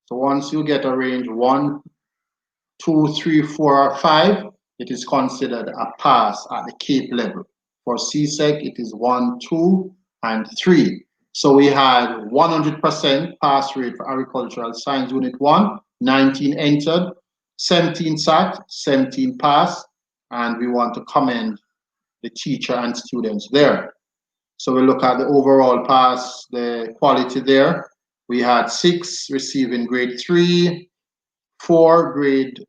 S1: So once you get a range 1, 2, 3, 4, or 5, it is considered a pass at the CAPE level. For CSEC, it is 1, 2, and 3. So we had 100% pass rate for Agricultural Science Unit 1, 19 entered, 17 sat, 17 passed, and we want to commend the teacher and students there. So we look at the overall pass, the quality there. We had 6 receiving grade 3, 4 grade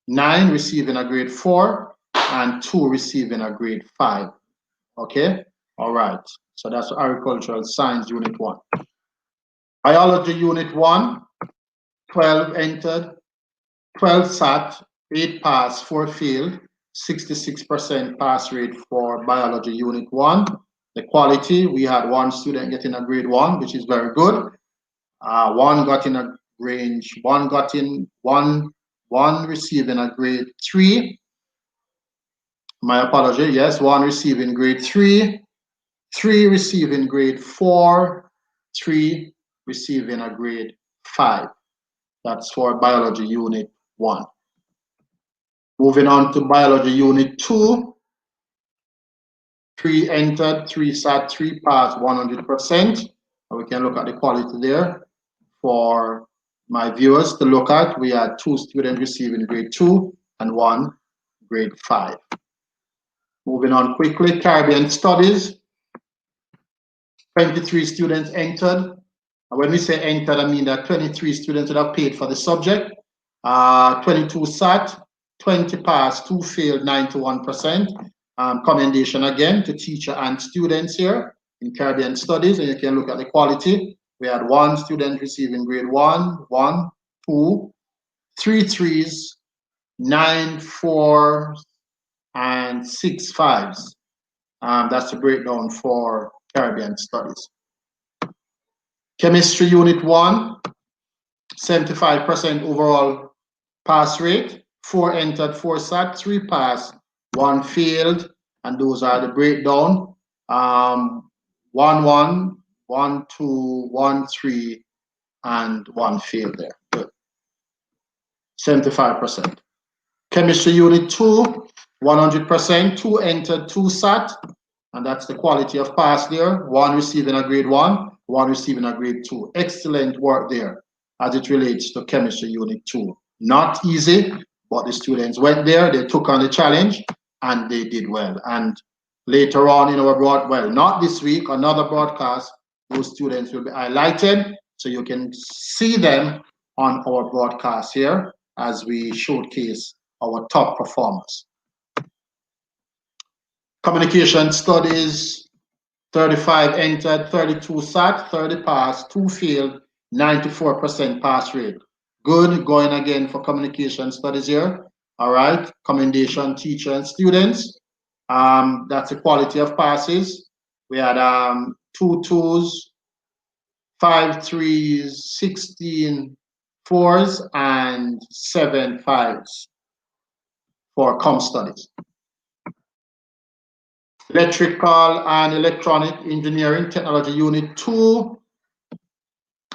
S1: 9 receiving a grade 4, and 2 receiving a grade 5. Okay? All right. So that's Agricultural Science Unit 1. Biology Unit 1, 12 entered, 12 sat, 8 passed, 4 failed, 66% pass rate for Biology Unit 1. The quality, we had 1 student getting a grade 1, which is very good. 1 got in a range, 1 got in, 1 receiving a grade 3. My apology, yes, 1 receiving grade 3, 3 receiving grade 4, 3 receiving a grade 5. That's for Biology Unit 1. Moving on to Biology Unit 2, 3 entered, 3 sat, 3 passed, 100%. And we can look at the quality there. For my viewers to look at, we had 2 students receiving grade 2 and 1 grade 5. Moving on quickly, Caribbean Studies, 23 students entered. And when we say entered, I mean that 23 students would have paid for the subject. 22 sat, 20 passed, 2 failed, 91%. Commendation again to teacher and students here in Caribbean Studies, and you can look at the quality. We had 1 student receiving grade 1, 1, 2, 3 3s, 9 4s, and 6 5s. That's the breakdown for Caribbean Studies. Chemistry Unit 1, 75% overall pass rate, 4 entered, 4 sat, 3 passed, 1 failed, and those are the breakdown. 1 1, 1 2, 1 3, and 1 failed there. Good. 75%. Chemistry Unit 2, 100%, 2 entered, 2 sat, and that's the quality of pass there. 1 receiving a grade 1, 1 receiving a grade 2. Excellent work there as it relates to Chemistry Unit 2. Not easy, but the students went there, they took on the challenge, and they did well. And later on in our well, not this week, another broadcast, those students will be highlighted, so you can see them on our broadcast here as we showcase our top performers. Communication Studies, 35 entered, 32 sat, 30 passed, 2 failed, 94% pass rate. Good, going again for Communication Studies here. All right, commendation teacher and students. That's the quality of passes. We had 2 2s, 5 3s, 16 4s, and 7 5s for Com Studies. Electrical and Electronic Engineering Technology Unit 2,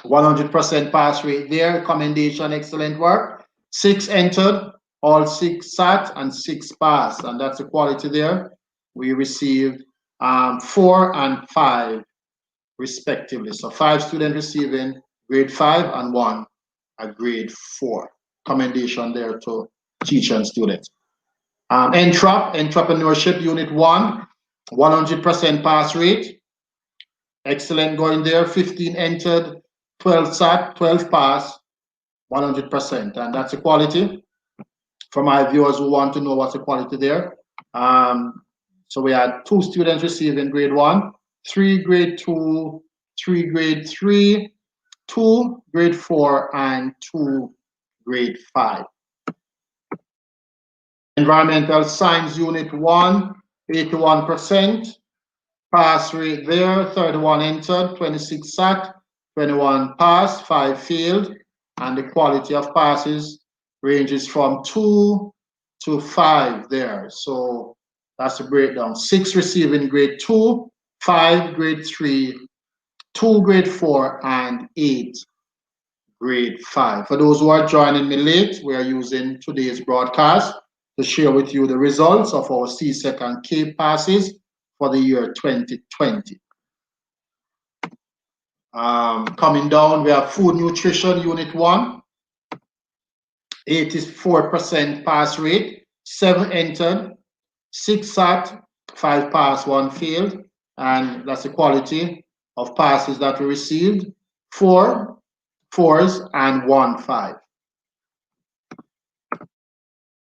S1: 100% pass rate there. Commendation, excellent work. 6 entered, all 6 sat, and 6 passed, and that's the quality there. We received 4 and 5 respectively. So 5 students receiving grade 5 and 1 a grade 4. Commendation there to teacher and students. Entrepreneurship Unit 1, 100% pass rate. Excellent going there. 15 entered, 12 sat, 12 passed, 100%. And that's the quality. For my viewers who want to know what's the quality there. So we had 2 students receiving grade 1, 3 grade 2, 3 grade 3, 2 grade 4, and 2 grade 5. Environmental Science Unit 1, 81%. Pass rate there, 31 entered, 26 sat, 21 passed, 5 failed, and the quality of passes ranges from 2 to 5 there. So that's the breakdown. 6 receiving grade 2, 5 grade 3, 2 grade 4, and 8 grade 5. For those who are joining me late, we are using today's broadcast to share with you the results of our CSEC and K passes for the year 2020. Coming down, we have Food Nutrition Unit 1, 84% pass rate, 7 entered, 6 sat, 5 passed, 1 failed, and that's the quality of passes that we received, 4 4s and 1 5.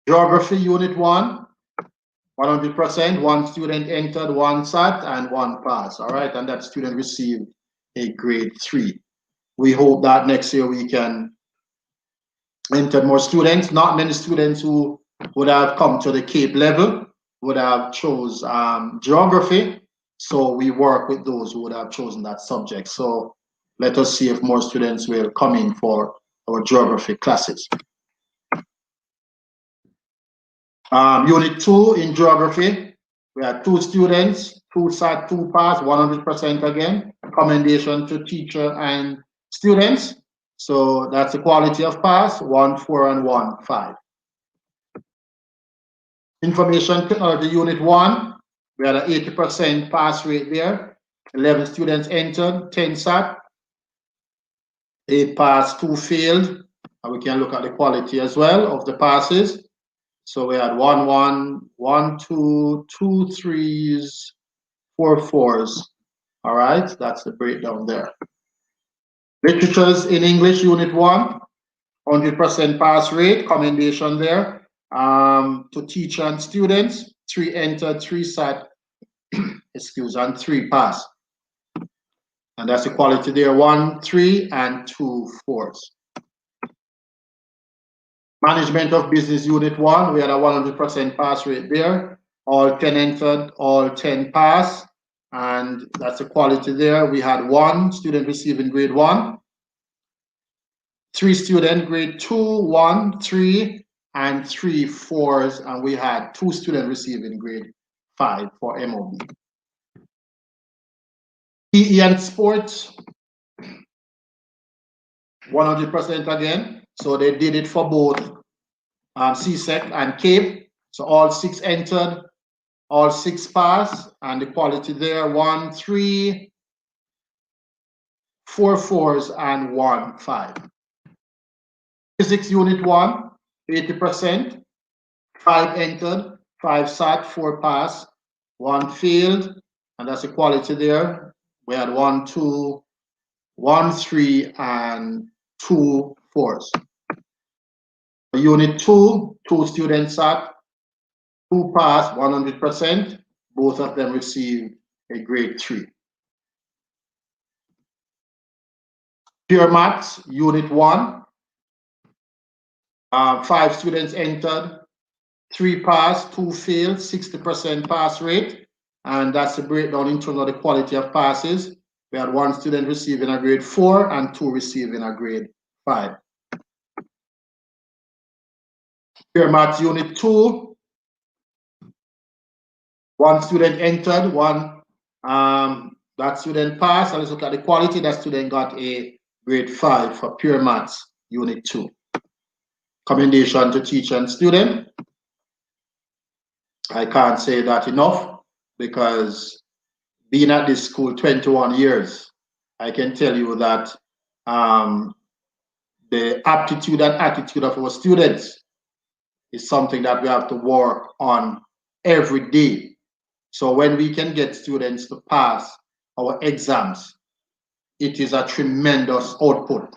S1: Geography Unit 1, 100%, 1 student entered, 1 sat, and 1 pass. All right, and that student received a grade 3. We hope that next year we can enter more students. Not many students who would have come to the Cape level would have chose geography. So we work with those who would have chosen that subject. So let us see if more students will come in for our geography classes. Unit 2 in geography, we had 2 students, 2 sat, 2 pass, 100% again. Commendation to teacher and students. So that's the quality of pass, 1 4 and 1 5. Information technology unit 1, we had an 80% pass rate there. 11 students entered, 10 sat, 8 passed, 2 failed. And we can look at the quality as well of the passes. So we had 1 1, 1 2, 2 3s, 4 4s. All right, that's the breakdown there. Literatures in English unit 1, 100% pass rate, commendation there. To teacher and students, 3 entered, 3 sat, excuse, and 3 pass. And that's the quality there, 1 3 and 2 4s. Management of Business Unit 1, we had a 100% pass rate there. All 10 entered, all 10 pass, and that's the quality there. We had 1 student receiving grade 1, 3 student grade 2, 1 3, and 3 4s, and we had 2 students receiving grade 5 for MOB. PE and sports, 100% again. So they did it for both CSEC and Cape. So all 6 entered, all 6 passed, and the quality there, 1 3, 4 4s, and 1 5. Physics unit 1, 80%, 5 entered, 5 sat, 4 passed, 1 failed, and that's the quality there. We had 1 2, 1 3, and 2 4s. Unit 2, 2 students sat, 2 passed, 100%. Both of them received a grade 3. Pure Maths, Unit 1, 5 students entered, 3 passed, 2 failed, 60% pass rate. And that's the breakdown in terms of the quality of passes. We had 1 student receiving a grade 4 and 2 receiving a grade 5. Pure Maths Unit 2, 1 student entered, 1 that student passed. And let's look at the quality. That student got a grade 5 for Pure Maths Unit 2. Commendation to teacher and student. I can't say that enough, because being at this school 21 years, I can tell you that the aptitude and attitude of our students is something that we have to work on every day. So when we can get students to pass our exams, it is a tremendous output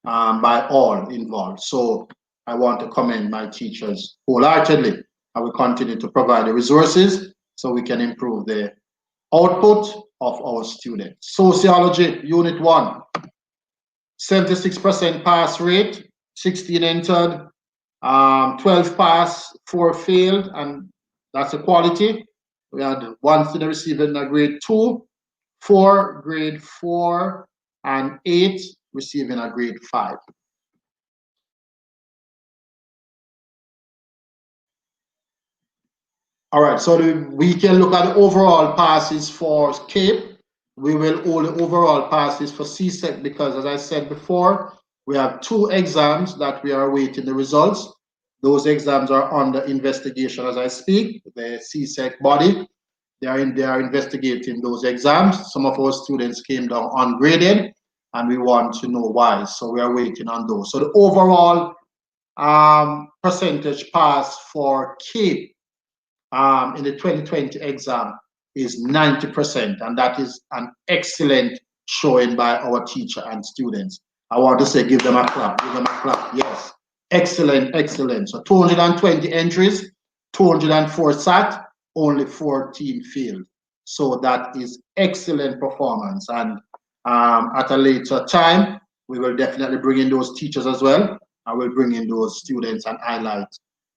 S1: by all involved. So I want to commend my teachers wholeheartedly. I will continue to provide the resources so we can improve the output of our students. Sociology, Unit 1, 76% pass rate, 16 entered, 12 pass, 4 failed, and that's the quality. We had 1 student receiving a grade 2, 4 grade 4, and 8 receiving a grade 5. All right, so we can look at the overall passes for CAPE. We will hold the overall passes for CSEC because, as I said before, we have 2 exams that we are awaiting the results. Those exams are under investigation as I speak. The CSEC body, they are investigating those exams. Some of our students came down ungraded, and we want to know why. So we are waiting on those. So the overall percentage pass for CAPE in the 2020 exam is 90%, and that is an excellent showing by our teacher and students. I want to say give them a clap, give them a clap. Yes, excellent, excellent. So 220 entries, 204 sat, only 14 failed. So that is excellent performance, and at a later time we will definitely bring in those teachers as well. I will bring in those students and highlight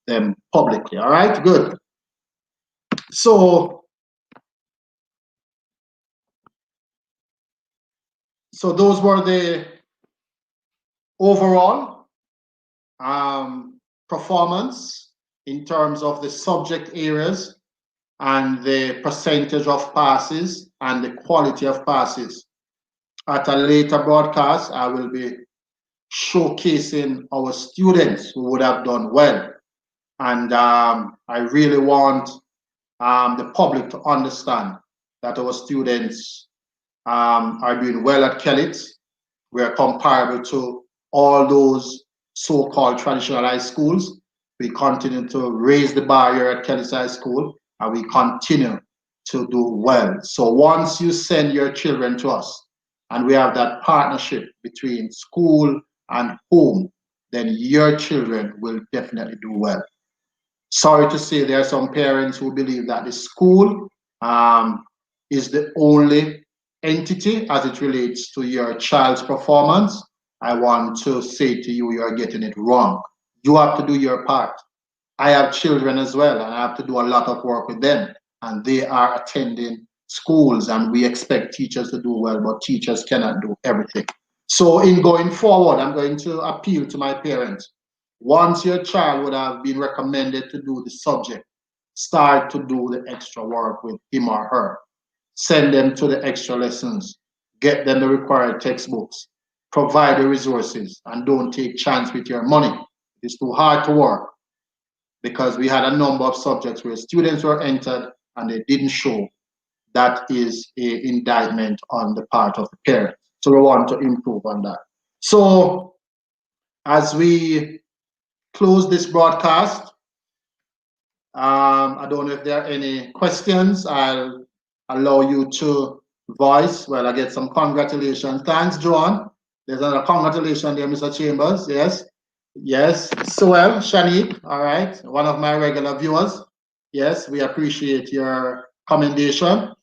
S1: them publicly. All right, good. So those were the overall performance in terms of the subject areas and the percentage of passes and the quality of passes. At a later broadcast, I will be showcasing our students who would have done well. And I really want the public to understand that our students are doing well at Kellett. We are comparable to all those so-called traditional high schools. We continue to raise the barrier at Kellett High School, and we continue to do well. So once you send your children to us, and we have that partnership between school and home, then your children will definitely do well. Sorry to say there are some parents who believe that the school is the only entity as it relates to your child's performance. I want to say to you, you are getting it wrong. You have to do your part. I have children as well, and I have to do a lot of work with them, and they are attending schools, and we expect teachers to do well, but teachers cannot do everything. So in going forward, I'm going to appeal to my parents. Once your child would have been recommended to do the subject, start to do the extra work with him or her. Send them to the extra lessons, get them the required textbooks, provide the resources, and don't take chance with your money. It's too hard to work, because we had a number of subjects where students were entered and they didn't show. That is an indictment on the part of the parents. So we want to improve on that. So as we close this broadcast, I don't know if there are any questions. I'll allow you to voice. Well, I get some congratulations. Thanks, John. There's another congratulations there, Mr. Chambers. Yes. Yes. Soel, Shanique, all right. One of my regular viewers. Yes, we appreciate your commendation.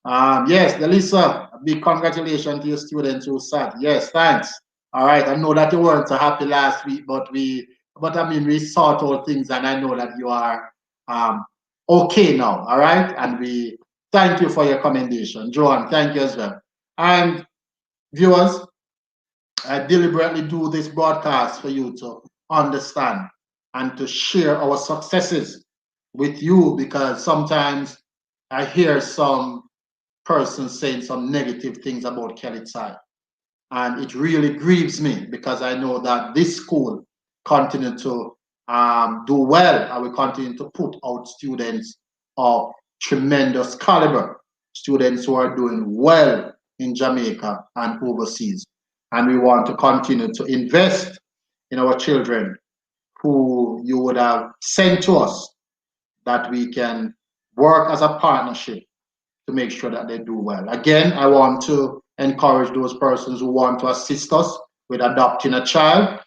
S1: Yes, Delisa, a big congratulations to your students who sat. Yes, thanks. All right. I know that you weren't so happy last week, but I mean, we sort out things, and I know that you are okay now. All right. And we thank you for your commendation. Joan, thank you as well. And viewers, I deliberately do this broadcast for you to understand and to share our successes with you, because sometimes I hear some persons saying some negative things about Kellett High. And it really grieves me, because I know that this school continue to do well, and we continue to put out students of tremendous caliber, students who are doing well in Jamaica and overseas. And we want to continue to invest in our children who you would have sent to us, that we can work as a partnership to make sure that they do well. Again, I want to encourage those persons who want to assist us with adopting a child.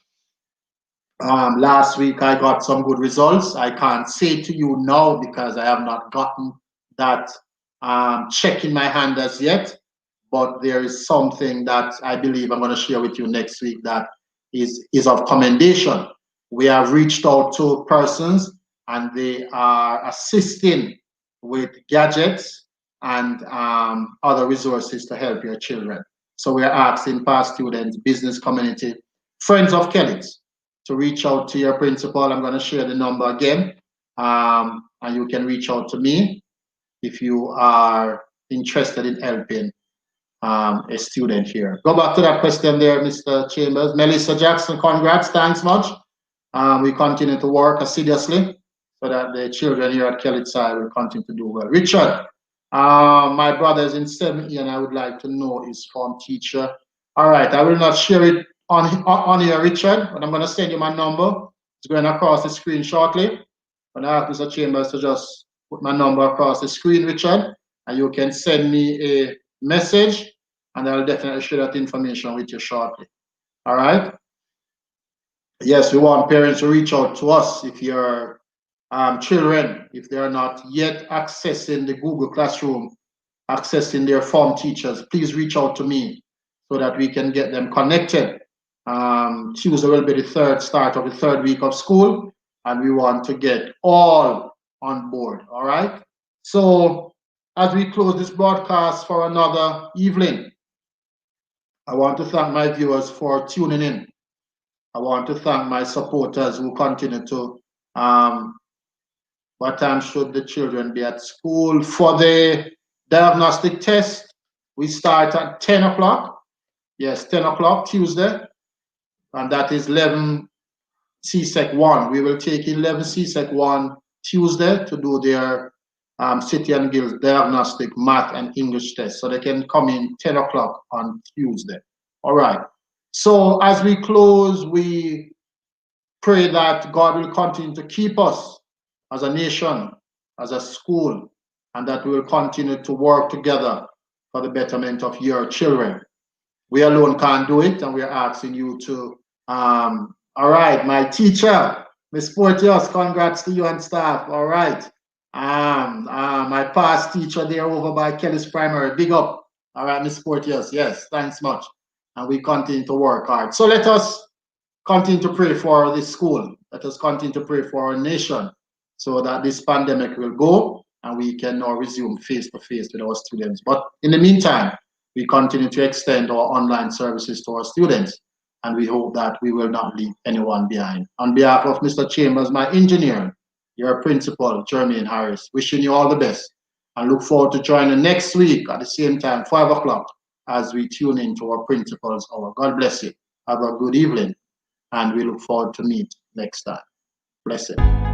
S1: Last week I got some good results. I can't say to you now because I have not gotten that check in my hand as yet, but there is something that I believe I'm going to share with you next week that is of commendation. We have reached out to persons, and they are assisting with gadgets and other resources to help your children. So we are asking past students, business community, friends of Kelly's to reach out to your principal. I'm going to share the number again, and you can reach out to me if you are interested in helping a student here. Go back to that question there, Mr. Chambers. Melissa Jackson, congrats, thanks much. We continue to work assiduously so that the children here at KHS will continue to do well. Richard, my brother is in 7E and I would like to know his form teacher. All right, I will not share it on here, Richard, but I'm going to send you my number. It's going across the screen shortly. And I ask Mr. Chambers to just put my number across the screen, Richard, and you can send me a message, and I'll definitely share that information with you shortly. All right? Yes, we want parents to reach out to us if your children, if they are not yet accessing the Google Classroom, accessing their form teachers, please reach out to me so that we can get them connected. Tuesday will be the start of the third week of school, and we want to get all on board, all right? So as we close this broadcast for another evening, I want to thank my viewers for tuning in. I want to thank my supporters who continue to, what time should the children be at school? For the diagnostic test, we start at 10 o'clock. Yes, 10 o'clock Tuesday, and that is 11 CSEC 1. We will take 11 CSEC 1 Tuesday to do their City and Guilds diagnostic math and English test. So they can come in 10 o'clock on Tuesday. All right. So as we close, we pray that God will continue to keep us as a nation, as a school, and that we will continue to work together for the betterment of your children. We alone can't do it, and we are asking you to, all right, my teacher, Miss Porteous, congrats to you and staff, all right. My past teacher there over by Kelly's Primary, big up. All right, Miss Porteous, yes, thanks much. And we continue to work hard. So let us continue to pray for this school. Let us continue to pray for our nation so that this pandemic will go and we can now resume face-to-face with our students. But in the meantime, we continue to extend our online services to our students, and we hope that we will not leave anyone behind. On behalf of Mr. Chambers, my engineer, your principal, Jermaine Harris, wishing you all the best, and look forward to joining next week at the same time, 5 o'clock, as we tune into our principal's hour. God bless you. Have a good evening, and we look forward to meet next time. Bless you.